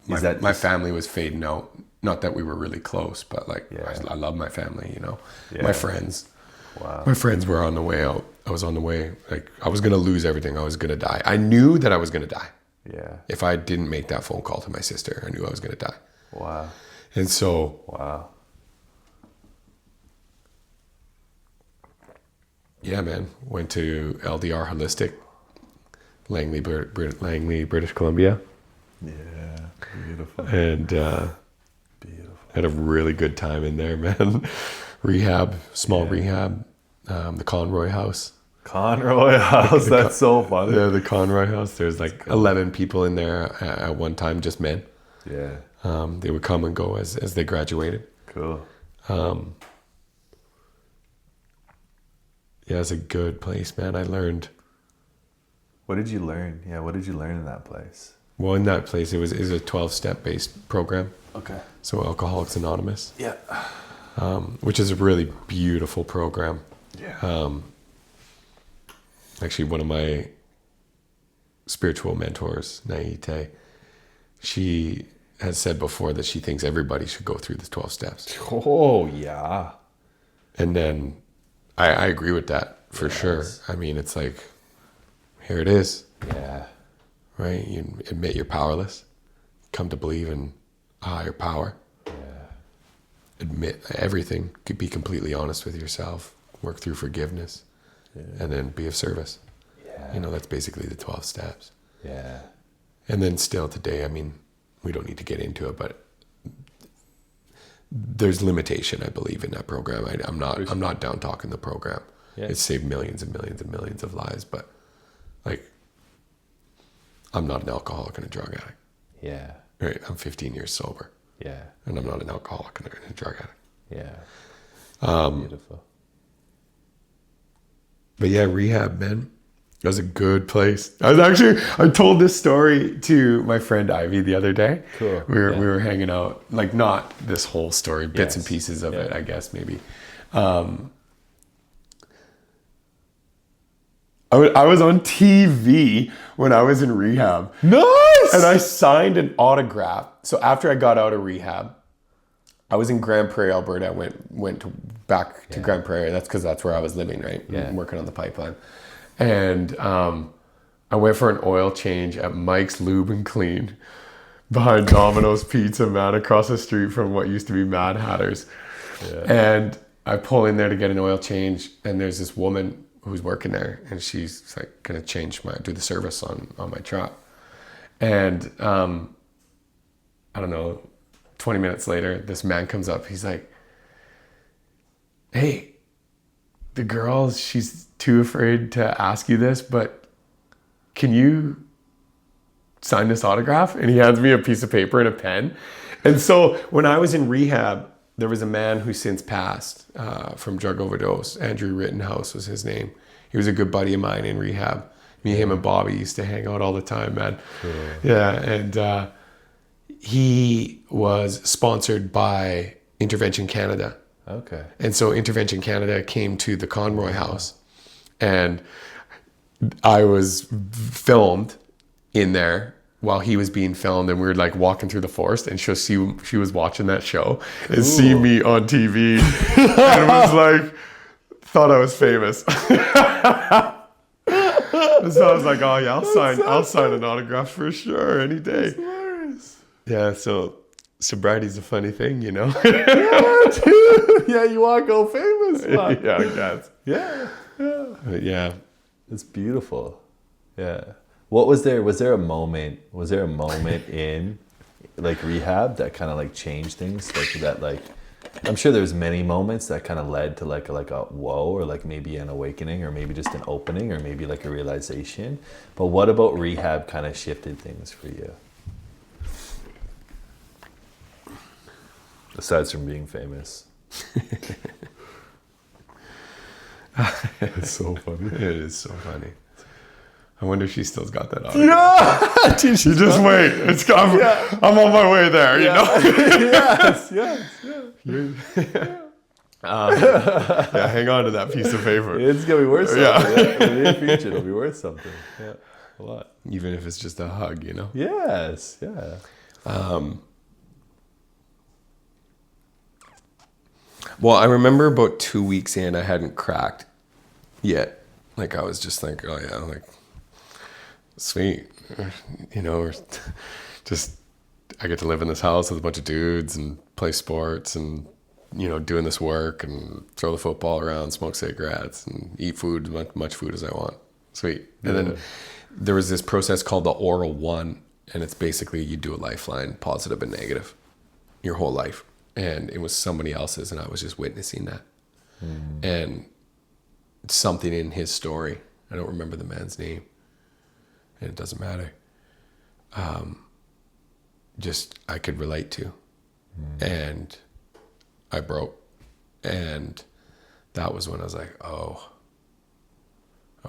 my family was fading out. Not that we were really close, but like I love my family, Yeah. My friends. Wow. My friends were on the way out. I was on the way, like I was going to lose everything. I was going to die. I knew that I was going to die. Yeah. If I didn't make that phone call to my sister, I knew I was going to die. Wow. And so, wow. Yeah, man. Went to LDR Holistic, Langley, British Columbia. Yeah. Beautiful. And beautiful. Had a really good time in there, man. Rehab, small rehab, the Conroy House. Conroy House, that's so funny. Yeah, the Conroy House. There's like 11 people in there at one time, just men. Yeah. They would come and go as they graduated. Cool. Yeah, it's a good place, man. I learned. What did you learn? Yeah, what did you learn in that place? Well, in that place, it was a 12-step based program. Okay. So Alcoholics Anonymous. Yeah. Which is a really beautiful program. Yeah. Actually, one of my spiritual mentors, Naite, she has said before that she thinks everybody should go through the 12 steps. Oh, yeah. And then I agree with that for sure. I mean, it's like, here it is. Yeah. Right? You admit you're powerless. Come to believe in a higher power. Yeah. Admit everything. Be completely honest with yourself. Work through forgiveness. Yeah. And then be of service. Yeah. That's basically the 12 steps. Yeah. And then still today, I mean, we don't need to get into it, but there's limitation, I believe, in that program. I'm not down talking the program. Yeah. It's saved millions and millions and millions of lives, but like, I'm not an alcoholic and a drug addict. Yeah. Right. I'm 15 years sober. Yeah. And I'm not an alcoholic and a drug addict. Yeah. Beautiful. But yeah, rehab, man. That was a good place. I told this story to my friend Ivy the other day. Cool. We were hanging out, like not this whole story, bits and pieces of it, I guess maybe. I was on TV when I was in rehab. Nice! And I signed an autograph. So after I got out of rehab, I was in Grand Prairie, Alberta. I went back to Grand Prairie. That's because that's where I was living, right? Yeah. Working on the pipeline. And I went for an oil change at Mike's Lube and Clean behind Domino's Pizza, man, across the street from what used to be Mad Hatter's. Yeah. And I pull in there to get an oil change, and there's this woman who's working there, and she's like gonna do the service on my truck. And I don't know, 20 minutes later, this man comes up. He's like, "Hey, the girl, she's too afraid to ask you this, but can you sign this autograph?" And he hands me a piece of paper and a pen. And so when I was in rehab, there was a man who since passed from drug overdose. Andrew Rittenhouse was his name. He was a good buddy of mine in rehab. Me, him, and Bobby used to hang out all the time, man. Cool. Yeah, and he was sponsored by Intervention Canada. Okay. And so Intervention Canada came to the Conroy house, and I was filmed in there while he was being filmed, and we were like walking through the forest, and she was watching that show and see me on TV and was like, thought I was famous. So I was like, oh yeah, I'll sign an autograph for sure any day. Yeah, so sobriety's a funny thing, you know? Yeah, dude. Yeah, you want to go famous. Man. Yeah, I guess. Yeah. But yeah. It's beautiful. Yeah. What was there? Was there a moment in like rehab that kind of like changed things? Like that, like, I'm sure there's many moments that kind of led to like a whoa, or like maybe an awakening, or maybe just an opening, or maybe like a realization. But what about rehab kind of shifted things for you? Aside from being famous. It's so funny. It is so funny. I wonder if she still's got that on. Yeah! Dude, you just wait. I'm on my way there, you know? Yes. Yeah, hang on to that piece of paper. It's going to be worth something. Yeah. In the near future, it'll be worth something. Yeah, a lot. Even if it's just a hug, you know? Yes, yeah. Well, I remember about 2 weeks in, I hadn't cracked yet. Like, I was just like, oh yeah, like, sweet. You know, or just, I get to live in this house with a bunch of dudes and play sports and, you know, doing this work and throw the football around, smoke cigarettes and eat food, much food as I want. Sweet. And then there was this process called the Oral One, and it's basically you do a lifeline, positive and negative, your whole life. And it was somebody else's, and I was just witnessing that. And something in his story, I don't remember the man's name, and it doesn't matter, just I could relate to. And I broke. And that was when I was like, oh,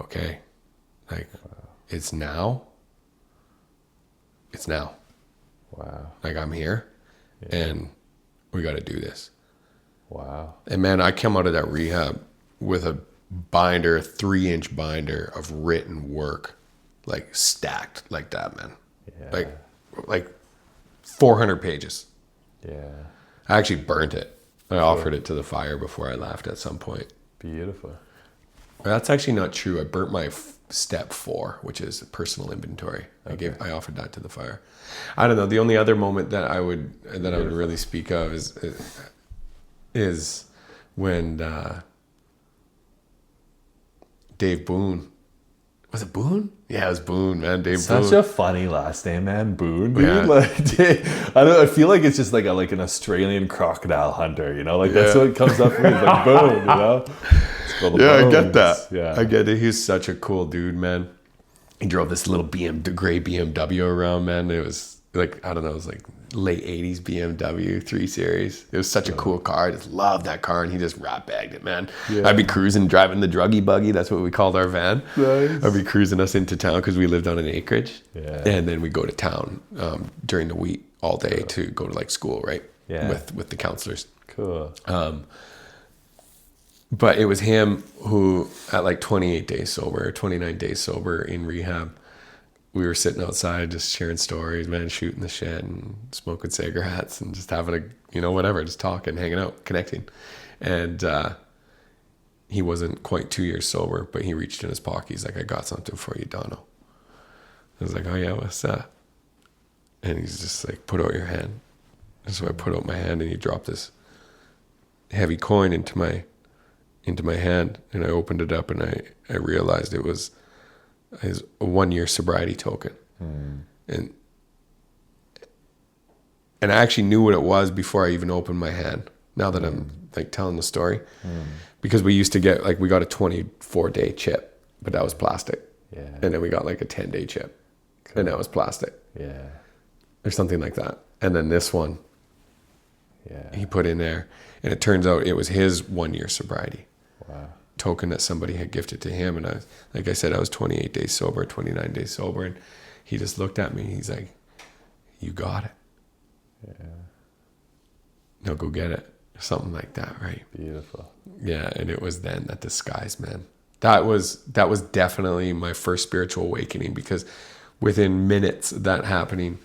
okay. Like, it's now. It's now. Wow. Like, I'm here, and we got to do this. Wow. And man, I come out of that rehab with a binder, 3-inch binder of written work, like stacked like that, man. Yeah. Like 400 pages. Yeah. I actually burnt it. I offered it to the fire before I left at some point. Beautiful. That's actually not true. I burnt my step 4, which is personal inventory. Okay. I offered that to the fire. I don't know. The only other moment that I would really speak of is when Dave Boone. Was it Boone? Yeah, it was Boone, man. Dave Boone. Such a funny last name, man. Boone, dude. Yeah. Like, I feel like it's just like an Australian crocodile hunter, you know? Like, that's what comes up for me. It's like Boone, you know? I get that. Yeah. I get it. He's such a cool dude, man. He drove this little gray BMW around, man. It was like, I don't know, it was like late 80s BMW 3 Series. It was such a cool car. I just loved that car, and he just rat bagged it, man. Yeah. I'd be cruising, driving the druggy buggy. That's what we called our van. Nice. I'd be cruising us into town because we lived on an acreage. Yeah. And then we go to town during the week all day to go to like school, right? Yeah. With the counselors. Cool. But it was him who, at like 28 days sober, 29 days sober in rehab, we were sitting outside just sharing stories, man, shooting the shit and smoking cigarettes and just having whatever, just talking, hanging out, connecting. And he wasn't quite 2 years sober, but he reached in his pocket. He's like, I got something for you, Dono. I was like, oh yeah, what's that? And he's just like, put out your hand. And so I put out my hand, and he dropped this heavy coin into my hand, and I opened it up, and I realized it was his 1-year sobriety token. And I actually knew what it was before I even opened my hand, now that I'm like telling the story. Because we used to get, like, we got a 24-day chip, but that was plastic. Yeah. And then we got like a 10-day chip. Cool. And that was plastic. Yeah. Or something like that. And then this one, he put in there, and it turns out it was his 1-year sobriety. Wow. Token that somebody had gifted to him. And I, like I said, I was 28 days sober, 29 days sober. And he just looked at me. He's like, you got it. No, go get it. Something like that, right? Beautiful. Yeah, and it was then that disguise, man. That was definitely my first spiritual awakening, because within minutes of that happening,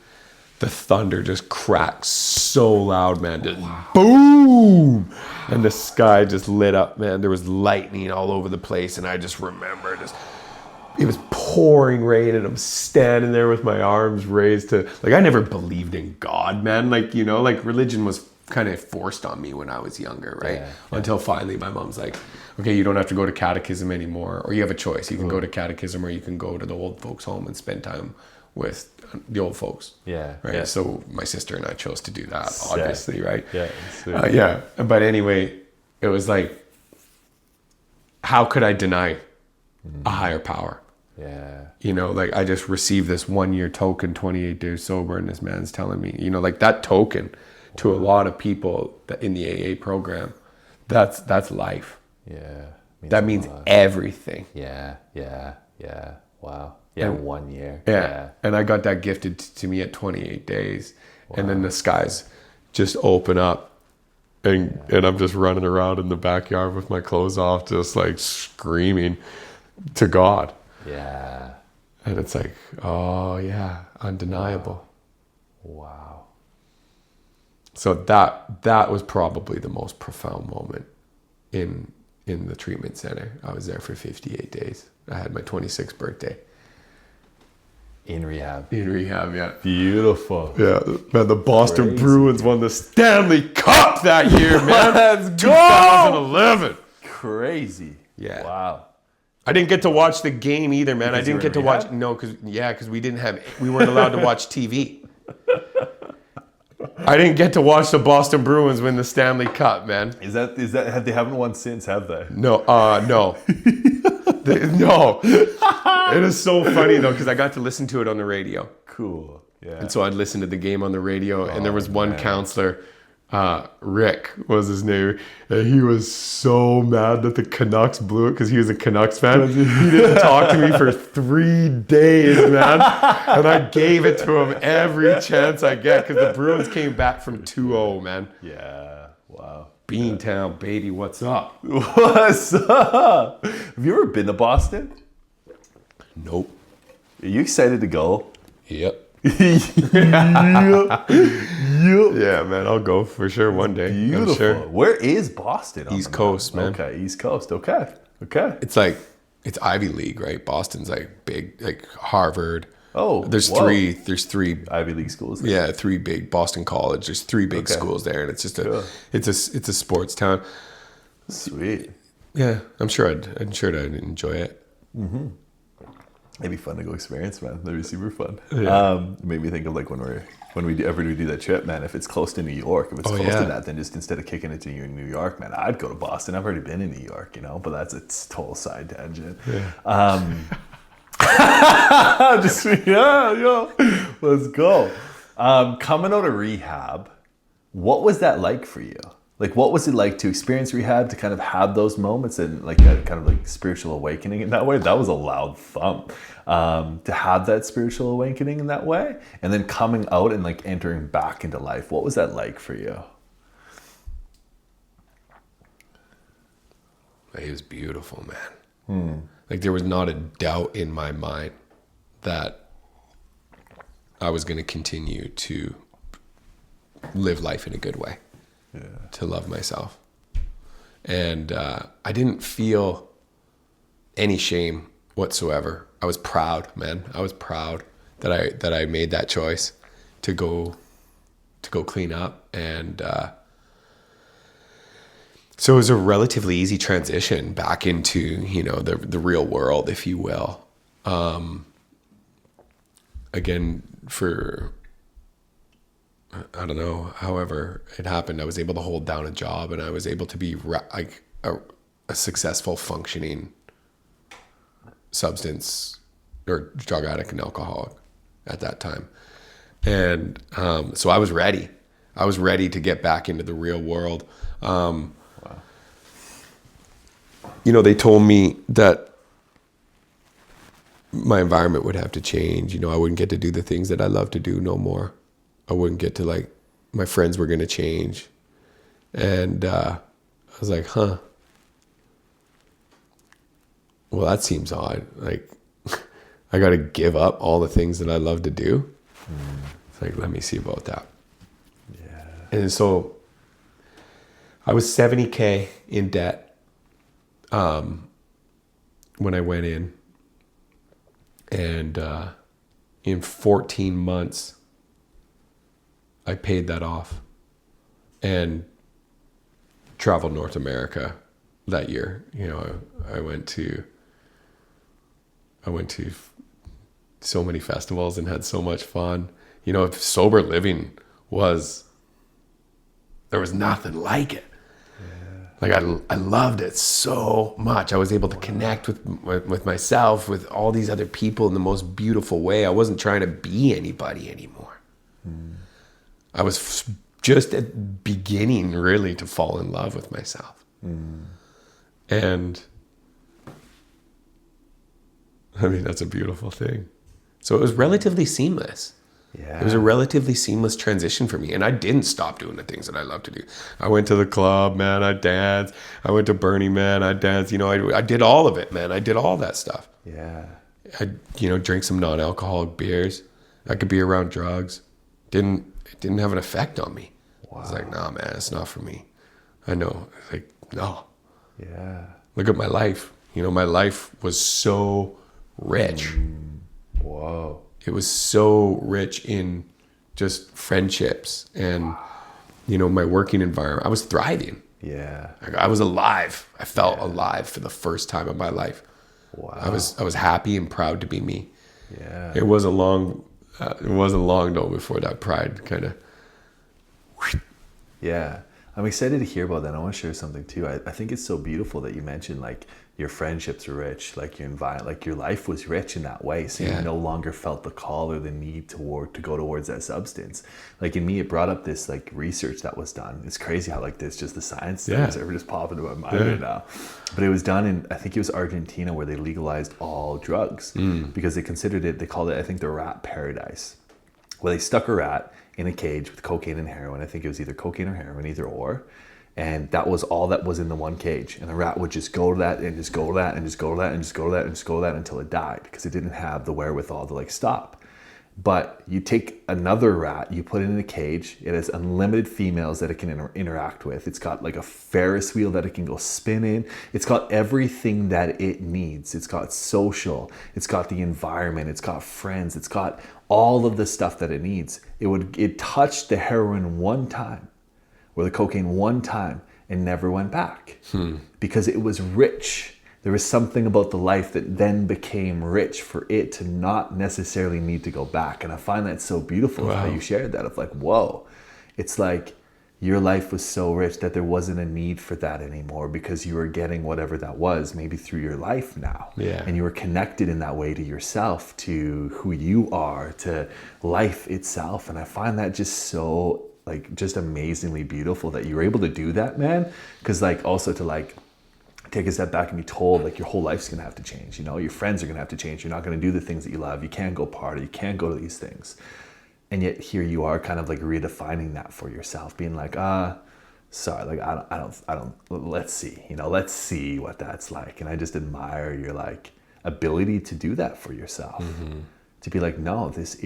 the thunder just cracked so loud, man. Just boom! And the sky just lit up, man. There was lightning all over the place, and I just remember it was pouring rain, and I'm standing there with my arms raised to, like, I never believed in God, man. Like, you know, like religion was kind of forced on me when I was younger, right? Yeah. Until finally my mom's like, okay, you don't have to go to catechism anymore, or you have a choice. You can go to catechism, or you can go to the old folks' home and spend time with the old folks. Yeah. Right. Yeah. So my sister and I chose to do that, Sick. obviously, right? Yeah. Sweet. Yeah. But anyway, it was like, how could I deny a higher power? Yeah. You know, like, I just received this 1 year token, 28 days sober, and this man's telling me, you know, like, that token to a lot of people that in the AA program, that's life. Yeah. That means everything. Yeah. Yeah. Yeah. Wow. Yeah. And- 1 year. Yeah. And I got that gifted to me at 28 days. Wow. And then the skies just open up. And I'm just running around in the backyard with my clothes off, just like screaming to God. Yeah. And it's like, oh yeah, undeniable. Wow. So that was probably the most profound moment in the treatment center. I was there for 58 days. I had my 26th birthday. In rehab. Yeah. Beautiful. Yeah, man, the Boston Crazy. Bruins won the Stanley Cup that year, man. Let's go! 2011. Crazy. Yeah. Wow. I didn't get to watch the game either, man. Because I you didn't were get to in watch. rehab? No, because we weren't allowed to watch TV. I didn't get to watch the Boston Bruins win the Stanley Cup, man. Is that they haven't won since, have they? No, no. No. It is so funny though, because I got to listen to it on the radio. Cool. Yeah. And so I'd listen to the game on the radio, and there was one man. counselor, Rick was his name, and he was so mad that the Canucks blew it because he was a Canucks fan. He didn't talk to me for 3 days, man. And I gave it to him every chance I get, because the Bruins came back from 2-0, man. Yeah. Wow. Beantown, baby, what's up? What's up? Have you ever been to Boston? Nope. Are you excited to go? Yep. Yep. Yeah, man, I'll go for sure one day. I'm Beautiful. sure. Where is Boston? on East the Coast, map? man. Okay, East Coast. Okay. Okay. It's like, it's Ivy League, right? Boston's like big, like Harvard. Oh, There's whoa. three, Ivy League schools. yeah, 3 big, Boston College. There's 3 big Okay. schools there, and it's just Cool. it's a sports town. Sweet. Yeah, I'm sure I'd enjoy it. It'd be fun to go experience, man. That'd be super fun. Yeah. Made me think of like when we do that trip, man. If it's close to New York, if it's close yeah. to that, then just instead of kicking it to you in New York, man, I'd go to Boston. I've already been in New York, you know, but that's a total side tangent. Yeah. Just let's go. Coming out of rehab, what was that like for you? Like, what was it like to experience rehab, to kind of have those moments and like that kind of like spiritual awakening in that way? That was a loud thump. To have that spiritual awakening in that way, and then coming out and like entering back into life, what was that like for you? It was beautiful, man. Like, there was not a doubt in my mind that I was going to continue to live life in a good way. Yeah. To love myself. And I didn't feel any shame whatsoever. I was proud, man. I was proud that I made that choice to go clean up. And so it was a relatively easy transition back into, you know, the real world, if you will. Again, for, I don't know, however it happened, I was able to hold down a job, and I was able to be like a successful functioning substance or drug addict and alcoholic at that time. And so I was ready. I was ready to get back into the real world. You know, they told me that my environment would have to change. You know, I wouldn't get to do the things that I love to do no more. I wouldn't get to like my friends were going to change. And I was like, huh. Well, that seems odd. Like, I got to give up all the things that I love to do. It's like, let me see about that. Yeah. And so I was $70K in debt when I went in. And in 14 months, I paid that off and traveled North America that year. You know, I went to so many festivals and had so much fun. You know, sober living there was nothing like it. Like I loved it so much. I was able to connect with myself, with all these other people in the most beautiful way. I wasn't trying to be anybody anymore. I was just at beginning really to fall in love with myself. And I mean, that's a beautiful thing. So it was relatively seamless. Yeah. It was a relatively seamless transition for me. And I didn't stop doing the things that I love to do. I went to the club, man. I danced. I went to Burning Man. I danced. You know, I did all of it, man. I did all that stuff. Yeah. I, drank some non-alcoholic beers. I could be around drugs. It didn't have an effect on me. Wow. I was like, nah, man, it's not for me. I know. Like, no. Yeah. Look at my life. You know, my life was so rich. Whoa. It was so rich in just friendships and, my working environment. I was thriving. Yeah. I was alive. I felt alive for the first time in my life. Wow. I was happy and proud to be me. Yeah. It wasn't long though before that pride kind of. Yeah. I'm excited to hear about that. I want to share something too. I think it's so beautiful that you mentioned like your friendships are rich, like your environment, like your life was rich in that way. So you no longer felt the call or the need to go towards that substance. Like in me, it brought up this like research that was done. It's crazy how like this, just the science things are just popping into my mind right now. But it was done in, I think it was Argentina, where they legalized all drugs because they considered it, they called it, I think, the rat paradise, where they stuck a rat in a cage with cocaine and heroin. I think it was either cocaine or heroin, either or. And that was all that was in the one cage. And the rat would just go to that and just go to that and just go to that and just go to that and just go to that until it died, because it didn't have the wherewithal to like stop. But you take another rat, you put it in a cage. It has unlimited females that it can interact with. It's got like a Ferris wheel that it can go spin in. It's got everything that it needs. It's got social. It's got the environment. It's got friends. It's got all of the stuff that it needs. It touched the heroin one time, or the cocaine one time, and never went back because it was rich. There was something about the life that then became rich for it to not necessarily need to go back. And I find that so beautiful how you shared that, of like, whoa, it's like your life was so rich that there wasn't a need for that anymore, because you were getting whatever that was, maybe through your life now. Yeah. And you were connected in that way to yourself, to who you are, to life itself. And I find that just so like just amazingly beautiful that you were able to do that, man. Because like also to like take a step back and be told like your whole life's gonna have to change, your friends are gonna have to change, you're not gonna do the things that you love, you can't go party, you can't go to these things. And yet here you are kind of like redefining that for yourself, being like, sorry, like I don't let's see what that's like. And I just admire your like ability to do that for yourself. To be like, no, this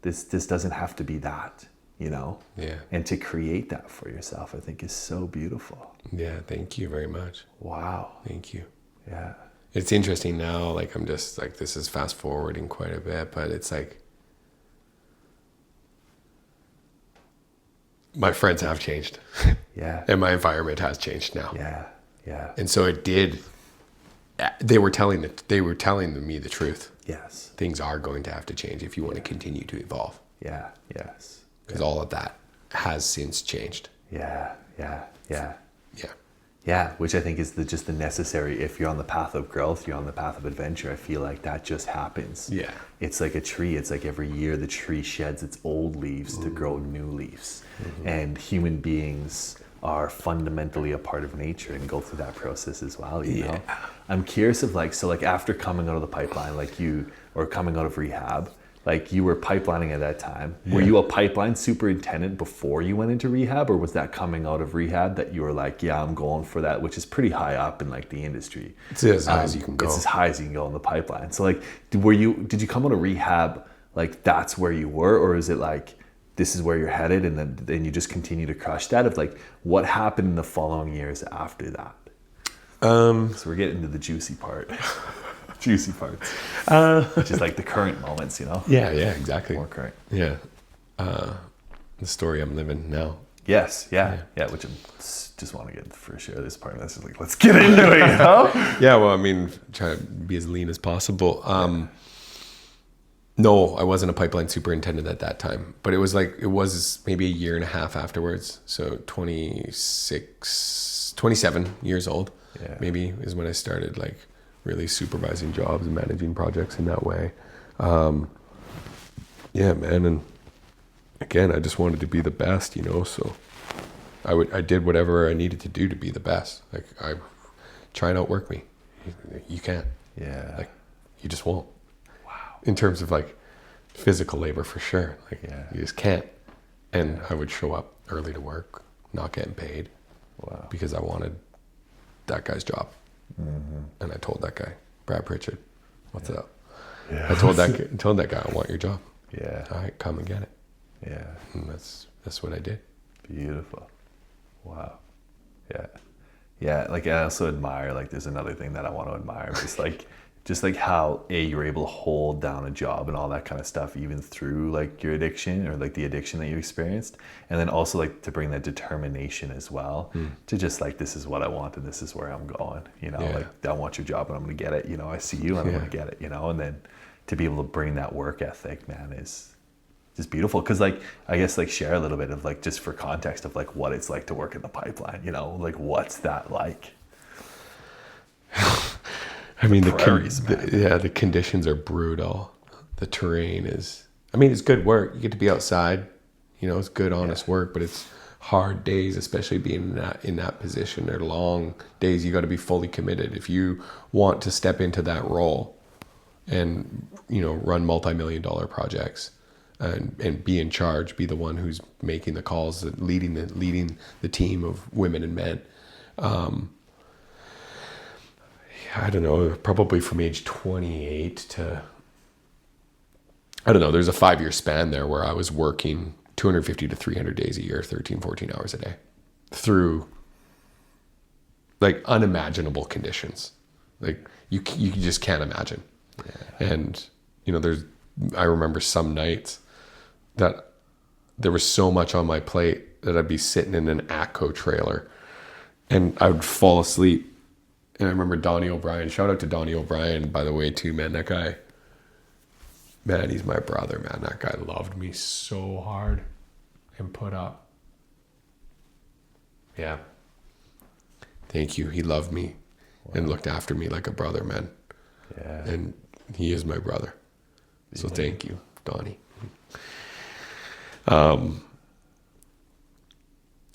doesn't have to be that. And to create that for yourself, I think is so beautiful. Yeah, thank you very much. Wow. Thank you. Yeah. It's interesting now, like I'm just like, this is fast forwarding quite a bit, but it's like my friends have changed. Yeah. And my environment has changed now. Yeah. Yeah. And so it did. They were telling me the truth. Yes. Things are going to have to change if you want to continue to evolve. Yeah. Yes. Because all of that has since changed. Yeah. Yeah. Yeah. Yeah. Yeah, which I think is just the necessary, if you're on the path of growth, you're on the path of adventure. I feel like that just happens. Yeah. It's like a tree. It's like every year the tree sheds its old leaves to grow new leaves. And human beings are fundamentally a part of nature and go through that process as well, you know? I'm curious of like, so like after coming out of the pipeline, like or coming out of rehab, like you were pipelining at that time. Were you a pipeline superintendent before you went into rehab, or was that coming out of rehab that you were like, yeah, I'm going for that, which is pretty high up in like the industry. It's as high as you can go. It's as high as you can go in the pipeline. So like, did you come out of rehab like that's where you were, or is it like this is where you're headed, and then you just continue to crush that? Of like, what happened in the following years after that? So we're getting to the juicy part. Juicy parts. Which is like the current moments, you know? Yeah, exactly. More current. Yeah. The story I'm living now. Yes, yeah, which I just want to get for sure this part. This is like, let's get into it, you know? Yeah, well, I mean, try to be as lean as possible. No, I wasn't a pipeline superintendent at that time, but it was maybe a year and a half afterwards. So 27 years old, maybe is when I started like really supervising jobs and managing projects in that way. Yeah, man. And again, I just wanted to be the best, you know, so I did whatever I needed to do to be the best. Like, I try and outwork me. You can't. Yeah. Like, you just won't. In terms of like physical labor, for sure. Like, you just can't. And I would show up early to work, not getting paid, because I wanted that guy's job. Mm-hmm. And I told that guy, Brad Pritchard, what's up? Yeah. I told that guy, I want your job. Yeah. All right, come and get it. Yeah. And that's what I did. Beautiful. Wow. Yeah. Yeah. Like, I also admire, like, there's another thing that I want to admire, just like how you're able to hold down a job and all that kind of stuff, even through like your addiction or like the addiction that you experienced. And then also like to bring that determination as well, to just like, this is what I want and this is where I'm going, you know, like, I want your job and I'm going to get it. You know, I see you and I'm going to get it, you know, and then to be able to bring that work ethic, man, is just beautiful. Cause like, I guess like share a little bit of like, just for context of like what it's like to work in the pipeline, you know, like what's that like? I mean, the conditions are brutal. The terrain is, I mean, it's good work. You get to be outside, you know, it's good, honest work, but it's hard days, especially being in that position. They're long days. You got to be fully committed. If you want to step into that role and, you know, run multi-million-dollar projects and be in charge, be the one who's making the calls, leading the team of women and men, I don't know, probably from age 28 to, I don't know, there's a 5-year span there where I was working 250 to 300 days a year, 13, 14 hours a day, through like unimaginable conditions. Like you just can't imagine. Yeah. And, you know, I remember some nights that there was so much on my plate that I'd be sitting in an ATCO trailer and I would fall asleep. And I remember Donnie O'Brien, shout out to Donnie O'Brien, by the way, too, man. That guy, man, he's my brother, man. That guy loved me so hard and put up. Yeah. Thank you. He loved me and looked after me like a brother, man. Yeah. And he is my brother. So thank you, Donnie.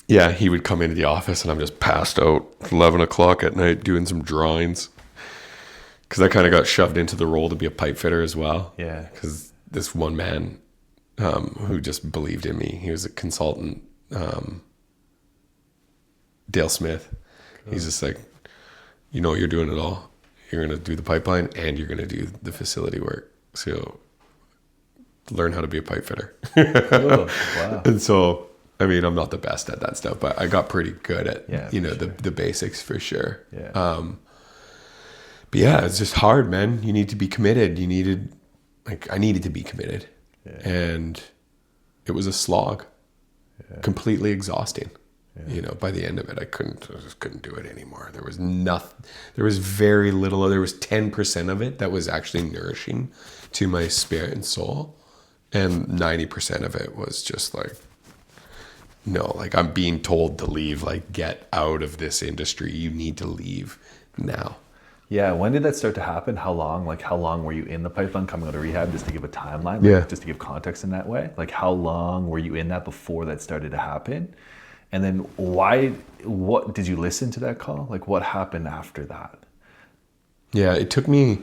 Yeah, he would come into the office and I'm just passed out 11 o'clock at night doing some drawings. Because I kind of got shoved into the role to be a pipe fitter as well. Yeah. Because this one man who just believed in me, he was a consultant, Dale Smith. Cool. He's just like, you know, you're doing it all. You're going to do the pipeline and you're going to do the facility work. So learn how to be a pipe fitter. Cool. Wow. And so, I mean, I'm not the best at that stuff, but I got pretty good at, you know, the basics for sure. Yeah. But yeah, it's just hard, man. You need to be committed. I needed to be committed. Yeah. And it was a slog, completely exhausting. Yeah. You know, by the end of it, I just couldn't do it anymore. There was nothing, there was very little, there was 10% of it that was actually nourishing to my spirit and soul. And 90% of it was just like, no, like I'm being told to leave, like get out of this industry. You need to leave now. Yeah. When did that start to happen? How long were you in the pipeline coming out of rehab, just to give a timeline? Like, just to give context in that way. Like how long were you in that before that started to happen? And then what did you listen to that call? Like what happened after that? Yeah, it took me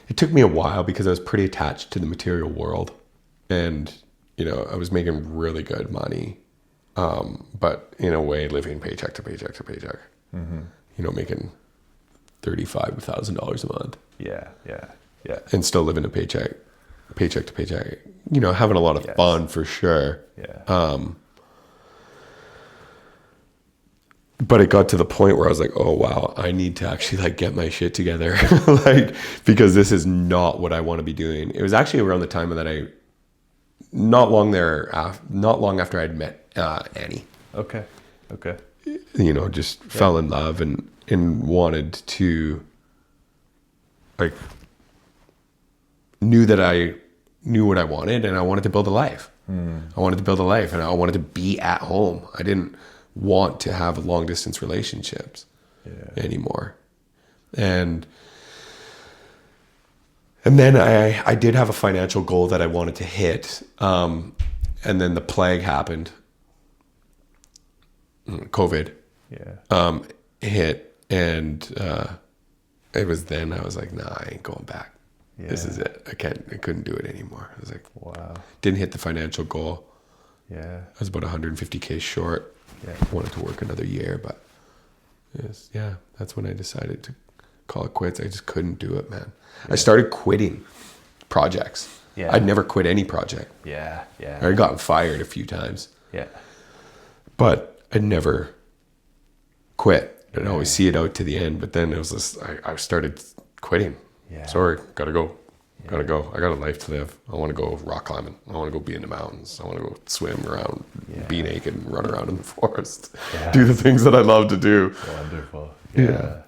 it took me a while because I was pretty attached to the material world, and you know, I was making really good money, but in a way living paycheck to paycheck to paycheck. You know, making $35,000 a month. Yeah. And still living a paycheck to paycheck. You know, having a lot of fun for sure. Yeah. But it got to the point where I was like, oh wow, I need to actually like get my shit together. Like, because this is not what I want to be doing. It was actually around the time that not long after I'd met Annie. Okay. You know, just fell in love and wanted to, like, knew what I wanted, and I wanted to build a life. I wanted to build a life, and I wanted to be at home. I didn't want to have long distance relationships anymore. And then I did have a financial goal that I wanted to hit. And then the plague happened. COVID hit, and it was then I was like, nah, I ain't going back. This is it. I couldn't do it anymore. I was like, wow. Didn't hit the financial goal. Yeah. I was about 150K short. Wanted to work another year, but that's when I decided to call it quits. I just couldn't do it, man. I started quitting projects. I'd never quit any project. I'd gotten fired a few times. But I'd never quit. I'd always see it out to the end, but then it was just, I started quitting. Sorry, gotta go. I got a life to live. I want to go rock climbing. I want to go be in the mountains. I want to go swim around, be naked, and run around in the forest. Do the things that I love to do. Wonderful. Yeah.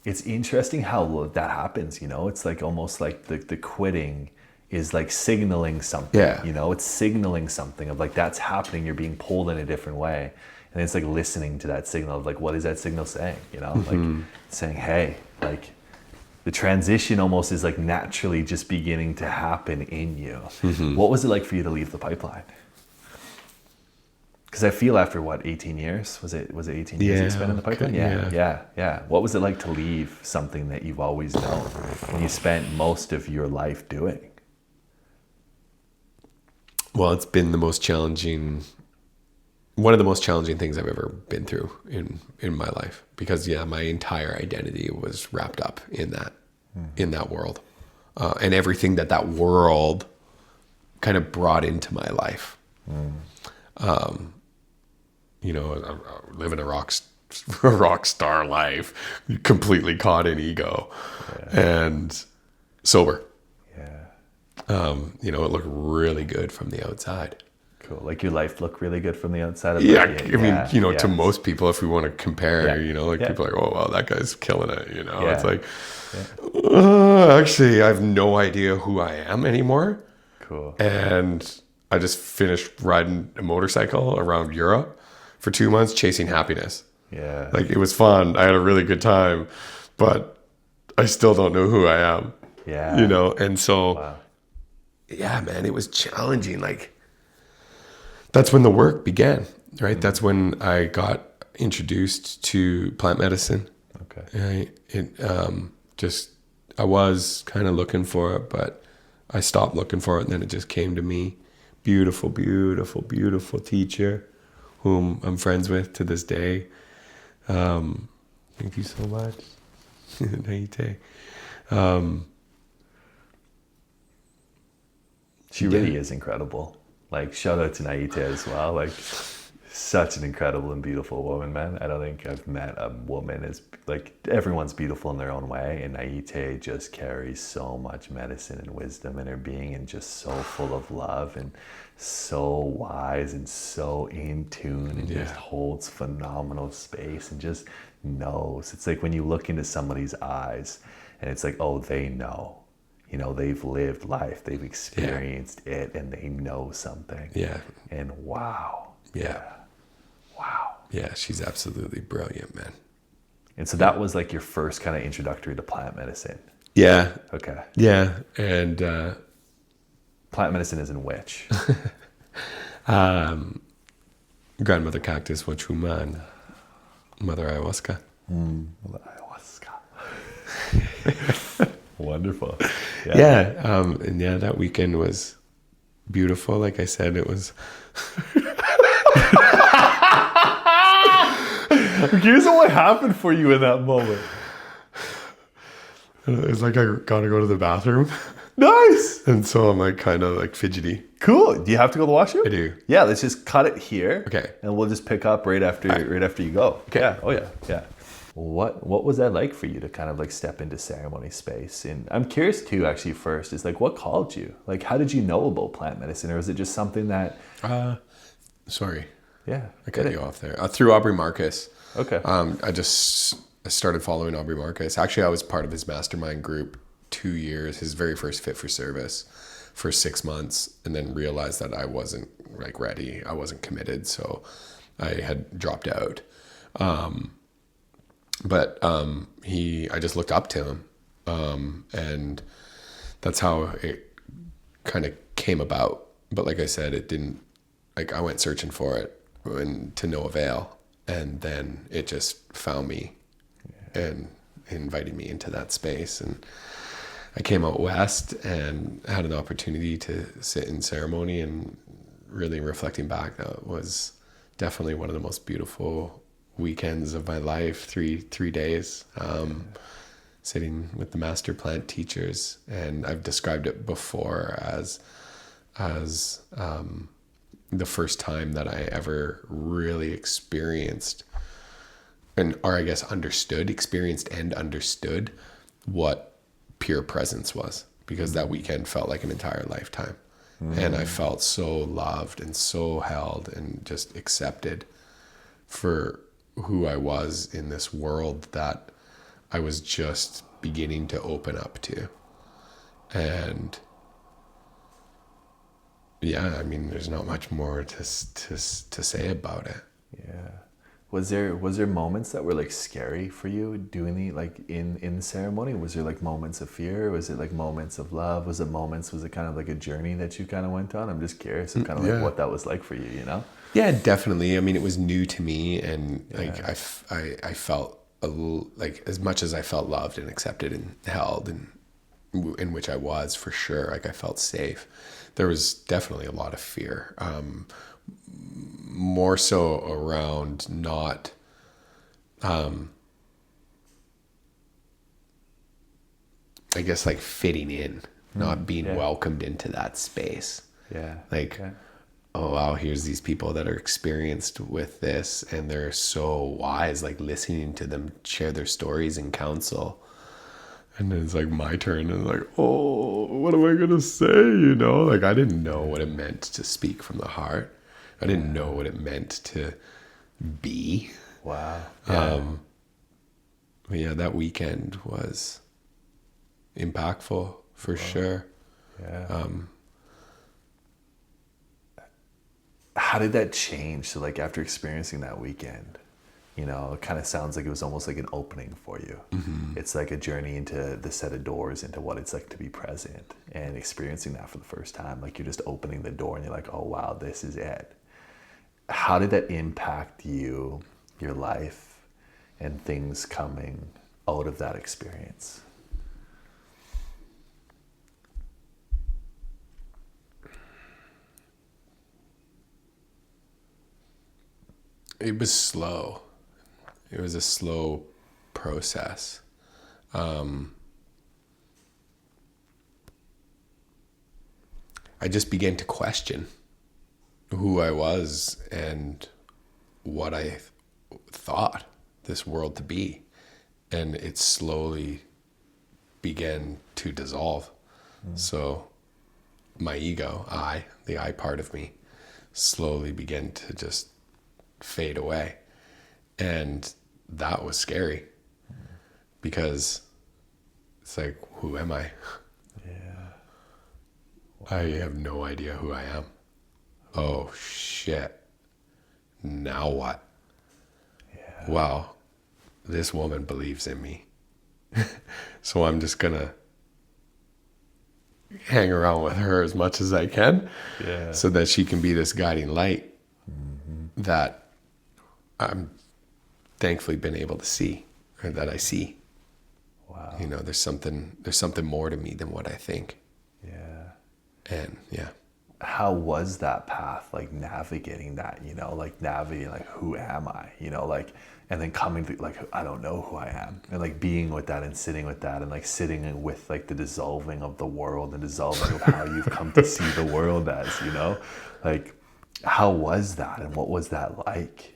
It's interesting how that happens, you know? It's like almost like the quitting is like signaling something, you know? It's signaling something of like, that's happening. You're being pulled in a different way. And it's like listening to that signal of like, what is that signal saying? You know, like saying, hey, like, the transition almost is like naturally just beginning to happen in you. What was it like for you to leave the pipeline? Because I feel after 18 years? Was it 18 years you spent in the pipeline? Yeah. What was it like to leave something that you've always known and you spent most of your life doing? Well, it's been one of the most challenging things I've ever been through in my life, because my entire identity was wrapped up in that world, and everything that world kind of brought into my life. You know, living a rock star life, completely caught in ego, and sober. You know, it looked really good from the outside. Cool. Like your life looked really good from the outside of I mean, you know, to most people, if we want to compare, you know, like people are like, oh, wow, that guy's killing it. You know, it's like, actually, I have no idea who I am anymore. Cool. And I just finished riding a motorcycle around Europe for 2 months, chasing happiness. Like, it was fun. I had a really good time, but I still don't know who I am. You know, and so, man, it was challenging. Like, that's when the work began, right? That's when I got introduced to plant medicine. Okay. I was kind of looking for it, but I stopped looking for it, and then it just came to me. Beautiful, beautiful, beautiful teacher, whom I'm friends with to this day. Thank you so much. Naite. She really is incredible. Like, shout out to Naite as well. Like, such an incredible and beautiful woman, man. I don't think I've met a woman as, like, everyone's beautiful in their own way. And Naite just carries so much medicine and wisdom in her being, and just so full of love and so wise and so in tune, and just holds phenomenal space and just knows. It's like when you look into somebody's eyes and it's like, oh, they know. You know, they've lived life, they've experienced it, and they know something. And wow. Wow. Yeah, she's absolutely brilliant, man. And so that was like your first kind of introductory to plant medicine. Okay. And plant medicine is in which? Grandmother cactus, wachuman, mother ayahuasca. Mother ayahuasca. wonderful. And that weekend was beautiful. Like I said, it was. I'm curious on what happened for you in that moment. It was like I gotta go to the bathroom. Nice. And so I'm like kind of like fidgety. Cool. Do you have to go to the washroom? I do. Yeah, let's just cut it here. Okay. And we'll just pick up right after you go. Okay. Yeah. Oh yeah. Yeah. What was that like for you to kind of like step into ceremony space? And I'm curious too, actually, first, is like what called you? Like how did you know about plant medicine? Or was it just something that Sorry. Yeah. I cut you off there. Through Aubrey Marcus. Okay. I started following Aubrey Marcus. Actually, I was part of his mastermind group 2 years, his very first Fit for Service for 6 months, and then realized that I wasn't like ready. I wasn't committed. So I had dropped out. I just looked up to him. And that's how it kind of came about. But like I said, it didn't, like I went searching for it and to no avail. And then it just found me and invited me into that space. And I came out west and had an opportunity to sit in ceremony, and really reflecting back, that was definitely one of the most beautiful weekends of my life. Three days, sitting with the master plant teachers. And I've described it before as the first time that I ever really experienced experienced and understood what pure presence was, because that weekend felt like an entire lifetime. And I felt so loved and so held and just accepted for who I was in this world that I was just beginning to open up to. And yeah, I mean, there's not much more to say about it. Yeah. Was there moments that were like scary for you doing in the ceremony? Was there like moments of fear? Was it like moments of love? Was it kind of like a journey that you kind of went on? I'm just curious of kind of like what that was like for you, you know? Yeah, definitely. I mean, it was new to me, and like I felt a little, like, as much as I felt loved and accepted and held, and in which I was, for sure, like I felt safe, there was definitely a lot of fear. More so around not, I guess, like fitting in, not being welcomed into that space. Yeah. Like, oh wow, here's these people that are experienced with this, and they're so wise, like listening to them share their stories and counsel. And then it's like my turn, and like, oh, what am I gonna say? You know, like I didn't know what it meant to speak from the heart. I didn't know what it meant to be. Wow. But yeah, that weekend was impactful for sure. Yeah. How did that change? So like after experiencing that weekend, you know, it kind of sounds like it was almost like an opening for you. Mm-hmm. It's like a journey into the set of doors into what it's like to be present, and experiencing that for the first time. Like you're just opening the door and you're like, oh wow, this is it. How did that impact you, your life, and things coming out of that experience? It was slow. It was a slow process. I just began to question who I was and what I thought this world to be. And it slowly began to dissolve. So my ego, the I part of me, slowly began to just fade away. And that was scary, because it's like, who am I? Yeah. I have no idea who I am. Oh shit. Now what? Yeah. Wow, this woman believes in me. So I'm just gonna hang around with her as much as I can, so that she can be this guiding light that I'm thankfully been able to see, or that I see. Wow. You know, there's something more to me than what I think. Yeah. And yeah. How was that path, like navigating that, like navigating, like, who am I, like, and then coming to, like, I don't know who I am, and like being with that and sitting with that and like sitting with like the dissolving of the world and dissolving of how you've come to see the world as, like, how was that and what was that like?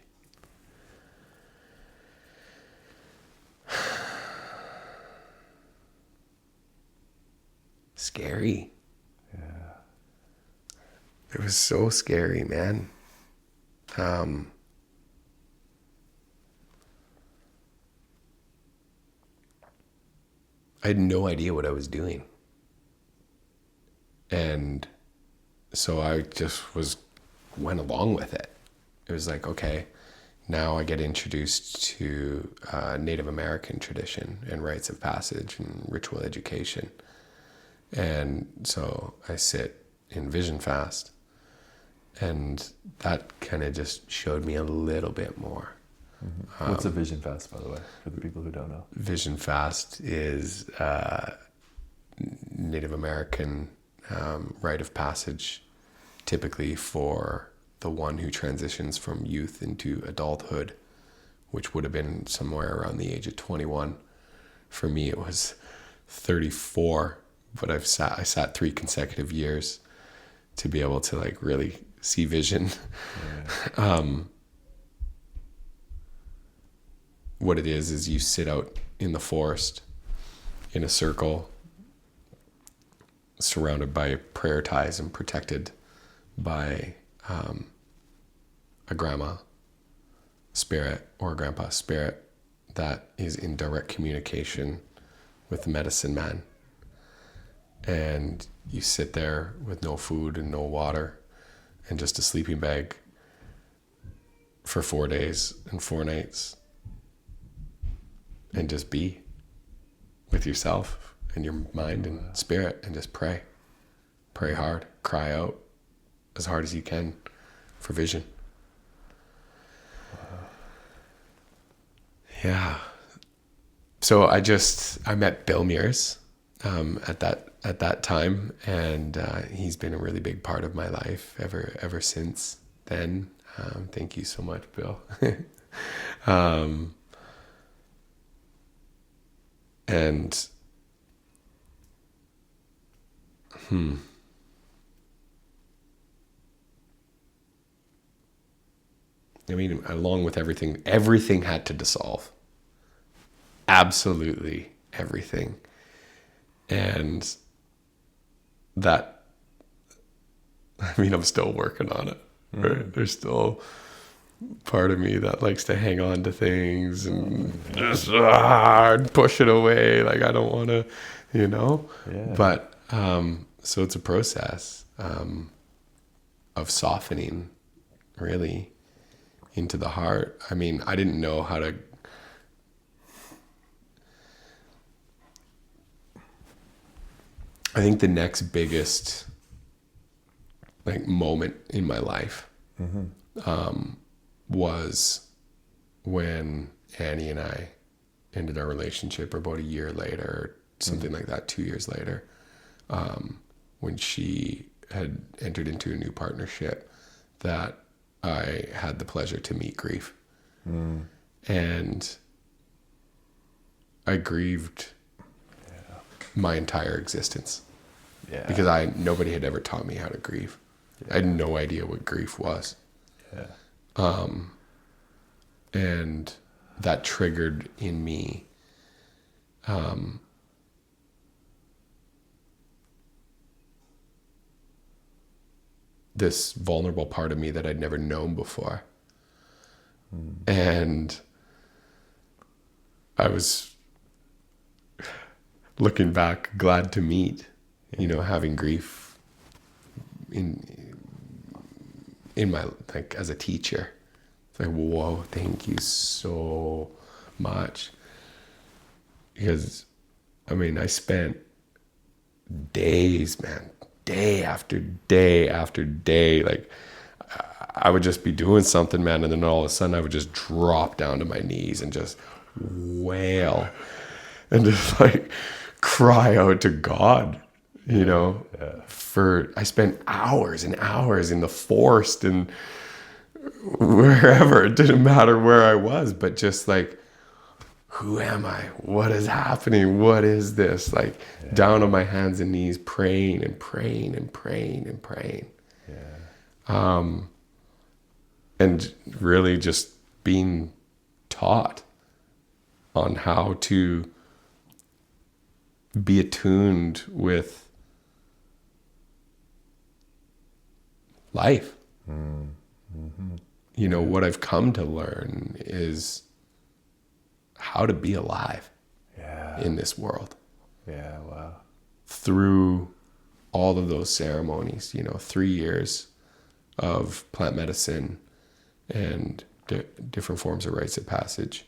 Scary. Yeah. It was so scary, man. I had no idea what I was doing. And so I just went along with it. It was like, okay, now I get introduced to Native American tradition and rites of passage and ritual education. And so I sit in vision fast. And that kind of just showed me a little bit more. Mm-hmm. What's a vision fast, by the way, for the people who don't know? Vision fast is Native American rite of passage, typically for the one who transitions from youth into adulthood, which would have been somewhere around the age of 21. For me, it was 34, but I sat 3 consecutive years to be able to like really see vision. Yeah. What it is you sit out in the forest in a circle, surrounded by prayer ties and protected by a grandma spirit or a grandpa spirit that is in direct communication with the medicine man. And you sit there with no food and no water and just a sleeping bag for 4 days and 4 nights, and just be with yourself and your mind and spirit and just pray hard, cry out as hard as you can for vision. Wow. Yeah. So I met Bill Mears at that time, and he's been a really big part of my life ever since then. Thank you so much, Bill. And I mean, along with everything had to dissolve. Absolutely everything. And that, I mean, I'm still working on it. Right? There's still part of me that likes to hang on to things and just push it away. Like, I don't want to, Yeah. But so it's a process of softening, really, into the heart. I mean, I didn't know how to. I think the next biggest moment in my life was when Annie and I ended our relationship, or about a year later, something like that, 2 years later, when she had entered into a new partnership that I had the pleasure to meet grief. And I grieved my entire existence. Yeah. Because nobody had ever taught me how to grieve. Yeah. I had no idea what grief was. Yeah. And that triggered in me this vulnerable part of me that I'd never known before. And I was, looking back, glad to meet, having grief in my, as a teacher. It's like, whoa, thank you so much. Because, I mean, I spent days, man, day after day after day. Like, I would just be doing something, man, and then all of a sudden I would just drop down to my knees and just wail. and just like cry out to God, you know, I spent hours and hours in the forest and wherever. It didn't matter where I was, but just like, who am I? What is happening? What is this? Like down on my hands and knees, praying and praying and praying and praying. And really just being taught on how to be attuned with life. You know, what I've come to learn is how to be alive in this world. Yeah, wow. Through all of those ceremonies, you know, 3 years of plant medicine and different forms of rites of passage.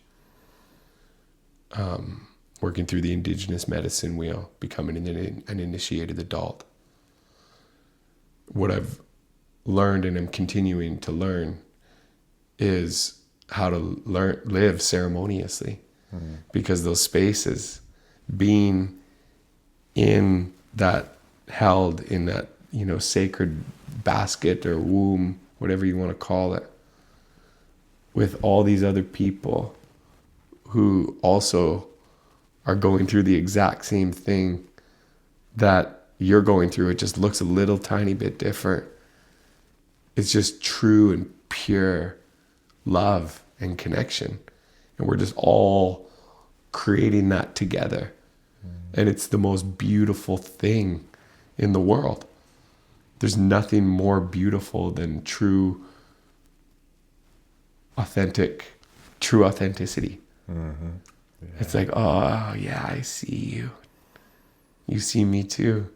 Working through the indigenous medicine wheel, becoming an initiated adult. What I've learned and am continuing to learn is how to live ceremoniously, because those spaces, being in that, held in that, you know, sacred basket or womb, whatever you want to call it, with all these other people who also are going through the exact same thing that you're going through. It just looks a little tiny bit different. It's just true and pure love and connection. And we're just all creating that together. And it's the most beautiful thing in the world. There's nothing more beautiful than true authenticity. It's like, oh yeah, I see you. You see me too.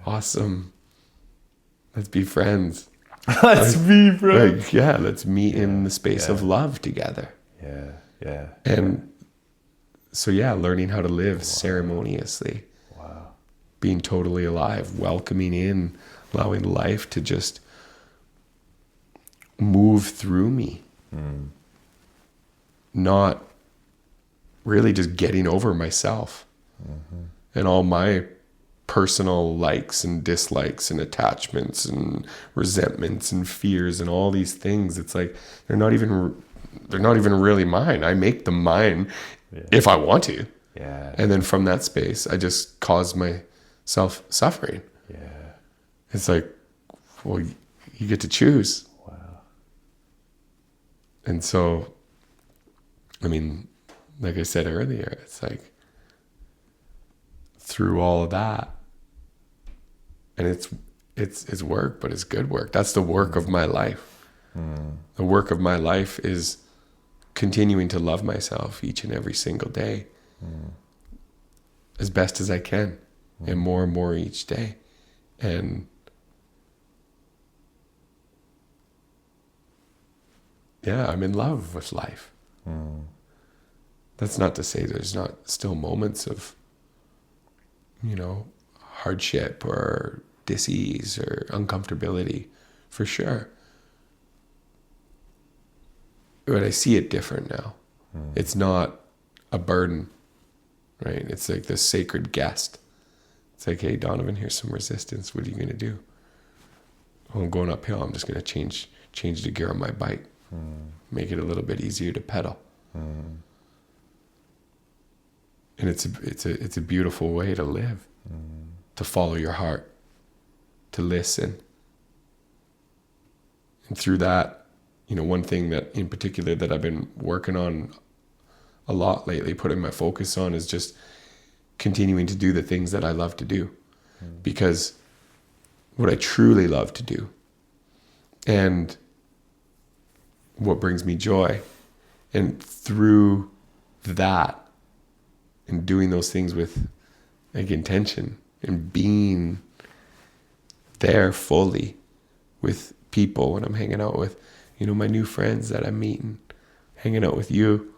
Awesome. Let's be friends. Let's be friends. Like, yeah, let's meet in the space of love together. Yeah. And so, yeah, learning how to live ceremoniously. Wow. Being totally alive, welcoming in, allowing life to just move through me. Not really just getting over myself and all my personal likes and dislikes and attachments and resentments and fears and all these things. It's like they're not even really mine. I make them mine if I want to. And then from that space, I just cause myself suffering. It's like, well, you get to choose. Wow. And so, I mean, like I said earlier, it's like through all of that, and it's work, but it's good work. That's the work of my life. The work of my life is continuing to love myself each and every single day as best as I can, and more each day. And yeah, I'm in love with life. That's not to say there's not still moments of, you know, hardship or dis-ease or uncomfortability, for sure. But I see it different now. It's not a burden, right? It's like this sacred guest. It's like, hey, Donovan, here's some resistance. What are you going to do? Oh, I'm going uphill. I'm just going to change the gear on my bike. Make it a little bit easier to pedal. And it's a beautiful way to live, to follow your heart, to listen. And through that, you know, one thing that in particular that I've been working on a lot lately, putting my focus on, is just continuing to do the things that I love to do. Because what I truly love to do and what brings me joy, and through that, and doing those things with like intention and being there fully with people when I'm hanging out with, you know, my new friends that I'm meeting, hanging out with you,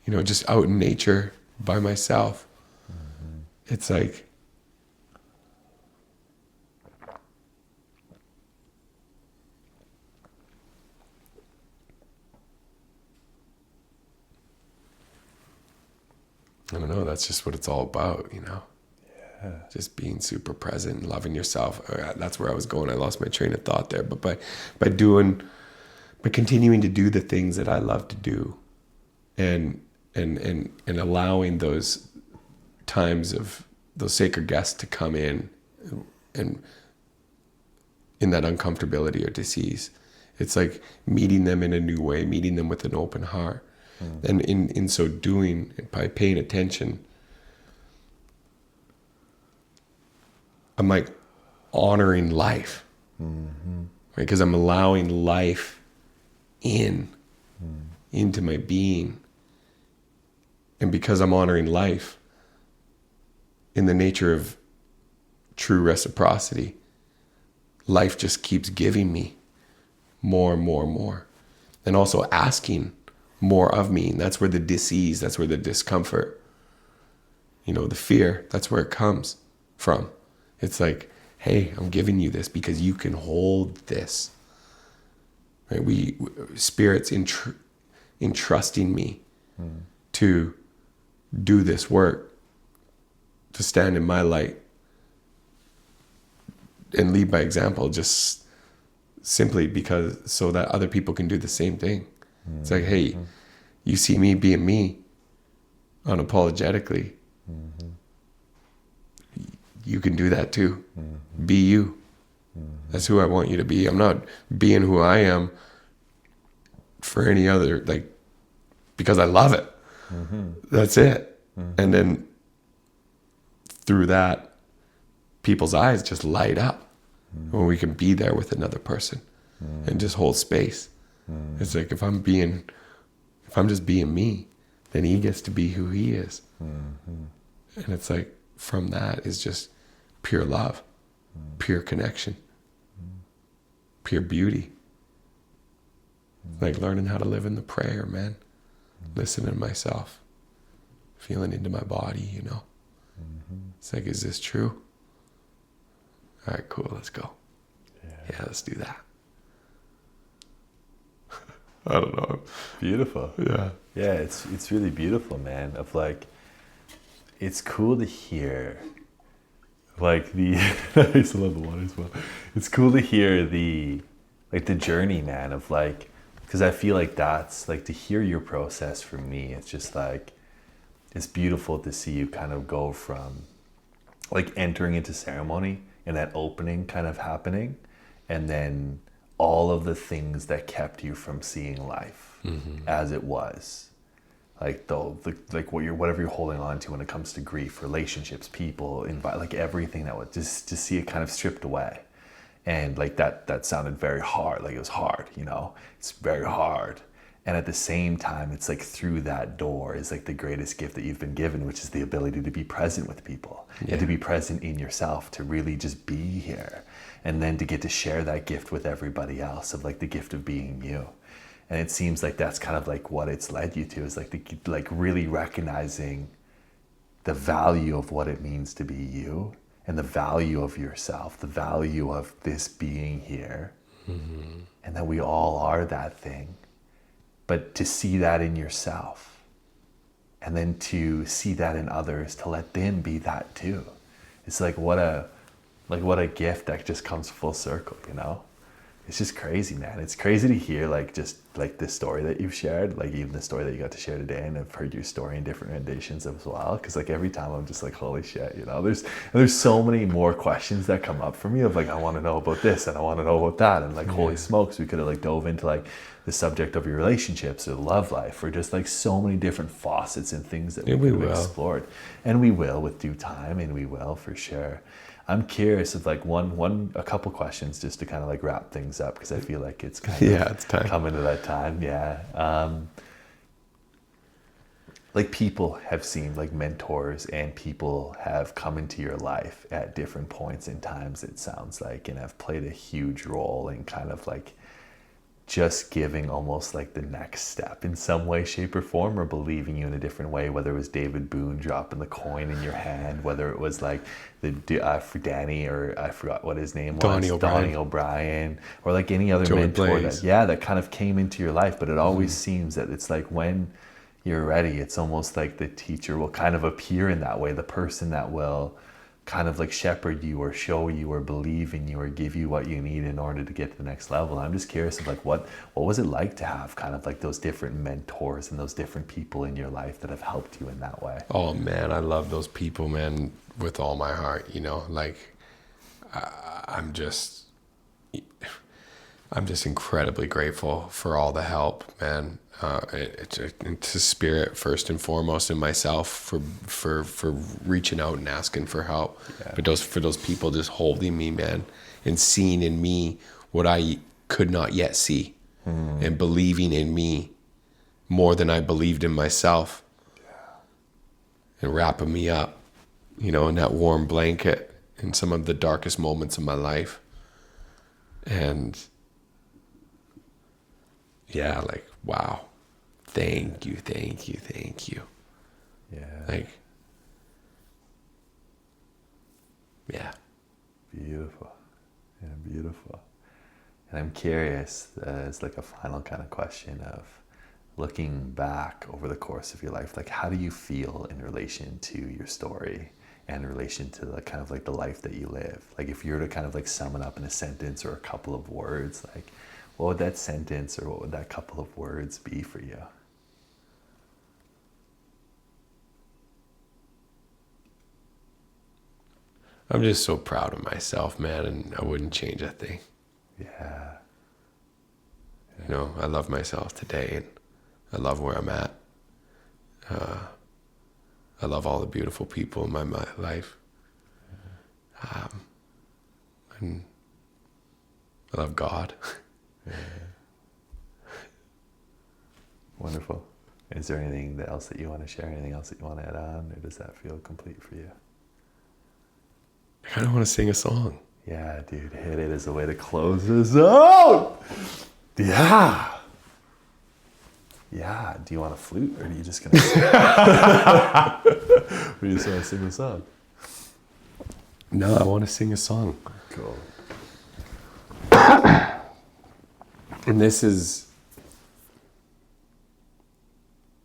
you know, just out in nature by myself. It's like, I don't know. That's just what it's all about, you know. Yeah. Just being super present and loving yourself. That's where I was going. I lost my train of thought there. But by continuing to do the things that I love to do, and allowing those times of those sacred guests to come in, and in that uncomfortability or disease, it's like meeting them in a new way, meeting them with an open heart. And in so doing, by paying attention, I'm like honoring life, right? Because I'm allowing life into my being. And because I'm honoring life in the nature of true reciprocity, life just keeps giving me more and more and more. And also asking more of me. And that's where the disease, that's where the discomfort, you know, the fear, that's where it comes from. It's like, hey, I'm giving you this because you can hold this. Right? Spirit's entrusting me to do this work, to stand in my light and lead by example, just simply because so that other people can do the same thing. It's like, hey, you see me being me unapologetically. You can do that too. Be you. That's who I want you to be. I'm not being who I am for any other, like, because I love it. That's it. And then through that, people's eyes just light up when we can be there with another person and just hold space. It's like, if I'm just being me, then he gets to be who he is. And it's like, from that is just pure love, pure connection, pure beauty. Like learning how to live in the prayer, man. Listening to myself, feeling into my body, you know. It's like, is this true? All right, cool, let's go. Yeah, let's do that. I don't know. Beautiful. Yeah. Yeah, it's really beautiful, man. Of like, it's cool to hear, like I used to love the water as well. It's cool to hear the journey, man, of like, because I feel like that's like, to hear your process for me, it's just like, it's beautiful to see you kind of go from like entering into ceremony and that opening kind of happening, and then all of the things that kept you from seeing life as it was, like whatever you're holding on to when it comes to grief, relationships, people, like everything that was just to see it kind of stripped away. And like that sounded very hard. Like it was hard, you know, it's very hard. And at the same time, it's like through that door is like the greatest gift that you've been given, which is the ability to be present with people and to be present in yourself, to really just be here. And then to get to share that gift with everybody else, of like the gift of being you. And it seems like that's kind of like what it's led you to, is like really recognizing the value of what it means to be you, and the value of yourself, the value of this being here, and that we all are that thing. But to see that in yourself, and then to see that in others, to let them be that too. It's like what a gift that just comes full circle, you know? It's just crazy, man. It's crazy to hear like just like this story that you've shared, like even the story that you got to share today, and I've heard your story in different renditions as well. Because like every time I'm just like, holy shit, you know. There's so many more questions that come up for me of like, I want to know about this and I want to know about that, and like holy smokes, we could have like dove into like the subject of your relationships or love life, or just like so many different facets and things that we could have explored, and we will with due time, and we will for sure. I'm curious of like a couple questions just to kind of like wrap things up, because I feel like it's kind of it's time. coming to that time. Like people have seen, like mentors and people have come into your life at different points in times, it sounds like, and have played a huge role in kind of like just giving almost like the next step in some way, shape, or form, or believing you in a different way, whether it was David Boone dropping the coin in your hand, whether it was like for Danny, or I forgot what his name was, Donnie O'Brien, or like any other mentor that kind of came into your life. But it always seems that it's like when you're ready. It's almost like the teacher will kind of appear in that way, the person that will kind of like shepherd you or show you or believe in you or give you what you need in order to get to the next level. I'm just curious of like what was it like to have kind of like those different mentors and those different people in your life that have helped you in that way? Oh man, I love those people, man, with all my heart. You know, like I'm just incredibly grateful for all the help, man. To Spirit first and foremost, and myself for reaching out and asking for help. Yeah. But for those people just holding me, man, and seeing in me what I could not yet see, and believing in me more than I believed in myself, and wrapping me up, you know, in that warm blanket in some of the darkest moments of my life. And yeah, like, wow. Thank you. Yeah. Like, yeah. Beautiful. Yeah, beautiful. And I'm curious, as like a final kind of question of looking back over the course of your life, like how do you feel in relation to your story and in relation to the kind of like the life that you live? Like if you were to kind of like sum it up in a sentence or a couple of words, like what would that sentence or what would that couple of words be for you? I'm just so proud of myself, man, and I wouldn't change a thing. Yeah. You know, I love myself today, and I love where I'm at. I love all the beautiful people in my life. And I love God. Yeah. Wonderful. Is there anything else that you want to share? Anything else that you want to add on? Or does that feel complete for you? I kind of want to sing a song. Yeah, dude, hit it as a way to close this out. Yeah. Yeah. Do you want a flute or are you just going to sing? Or you just want to sing a song? No, I want to sing a song. Cool. And this is,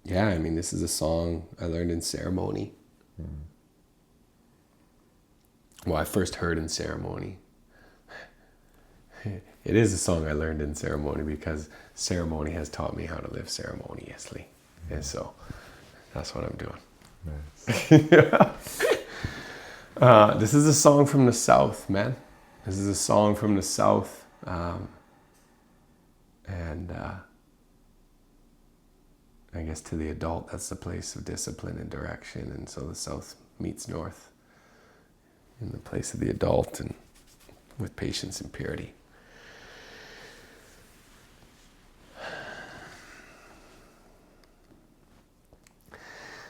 yeah, I mean, this is a song I learned in ceremony. Well, I first heard in ceremony. It is a song I learned in ceremony because ceremony has taught me how to live ceremoniously. And so that's what I'm doing. Nice. This is a song from the South, man. This is a song from the South. And I guess to the adult, that's the place of discipline and direction. And so the South meets North in the place of the adult and with patience and purity.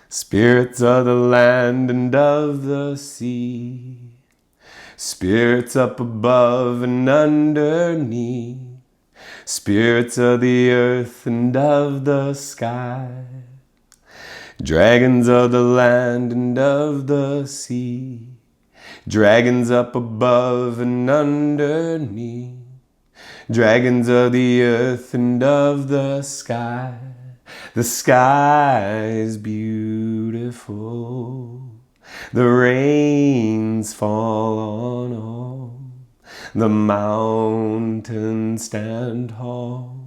Spirits of the land and of the sea, spirits up above and underneath, spirits of the earth and of the sky, dragons of the land and of the sea, dragons up above and underneath, dragons of the earth and of the sky. The sky's beautiful, the rains fall on all, the mountains stand tall,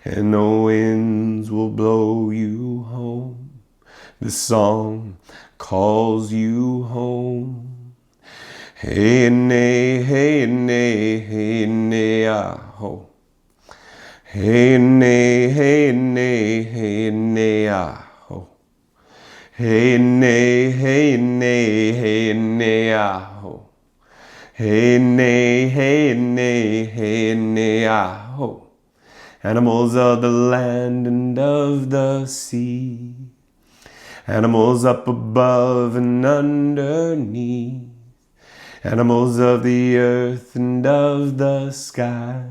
and the winds will blow you home. The song calls you home. Hey, nay, hey, nay, hey, nay, ah, ho. Hey, nay, hey, nay, hey, nay, ah, ho. Hey, nay, hey, nay, hey, nay, ah, ho. Hey, nay, hey, nay, hey, nay, ah, ho. Animals of the land and of the sea, animals up above and underneath, animals of the earth and of the sky,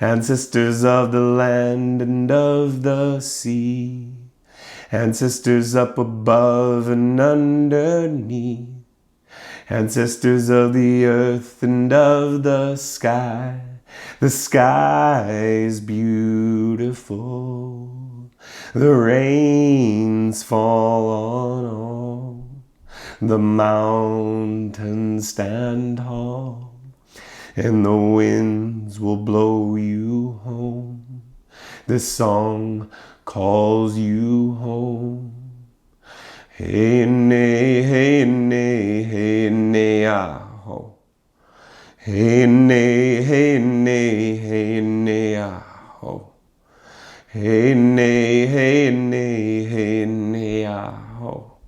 ancestors of the land and of the sea, ancestors up above and underneath, ancestors of the earth and of the sky. The sky's beautiful, The rains fall on all. The mountains stand tall. And the winds will blow you home. This song calls you home. Hey, nay, hey, nay, hey, nay, ah, ho. Hey, nay, hey, nay, hey, nay, ah, ho. Hey, nay, hey, nay, hey, nay, ah, ho.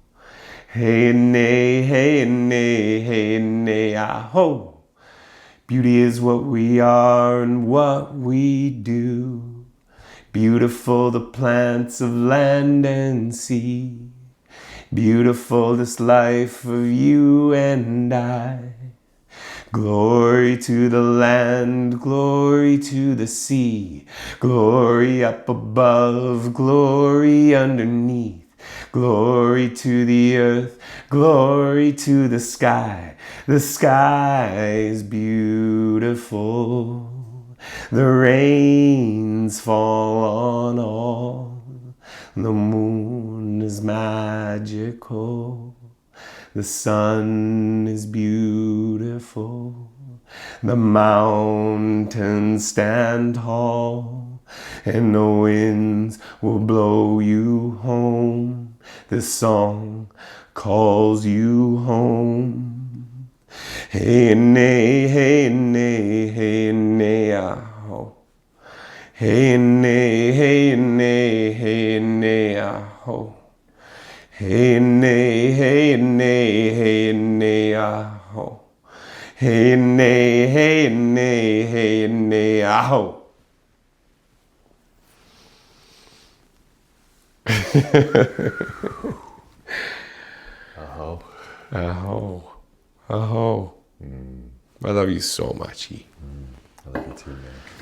Hey, nay, hey, nay, hey, nay, ah, ho. Beauty is what we are and what we do. Beautiful the plants of land and sea. Beautiful this life of you and I. Glory to the land, glory to the sea. Glory up above, glory underneath. Glory to the earth, glory to the sky. The sky is beautiful. The rains fall on all. The moon is magical. The sun is beautiful. The mountains stand tall. And the winds will blow you home. This song calls you home. Hey, nay, hey, nay, hey, nay, ah, ho. Hey, nay, hey, nay, hey, nay, ah, ho. Hey, nay, hey, nay, hey, nay, ah, ho. Hey, nay, hey, nay, hey, nay, ah, ho. Oh. Oh. Oh. I love you so much, E. I love you too, man.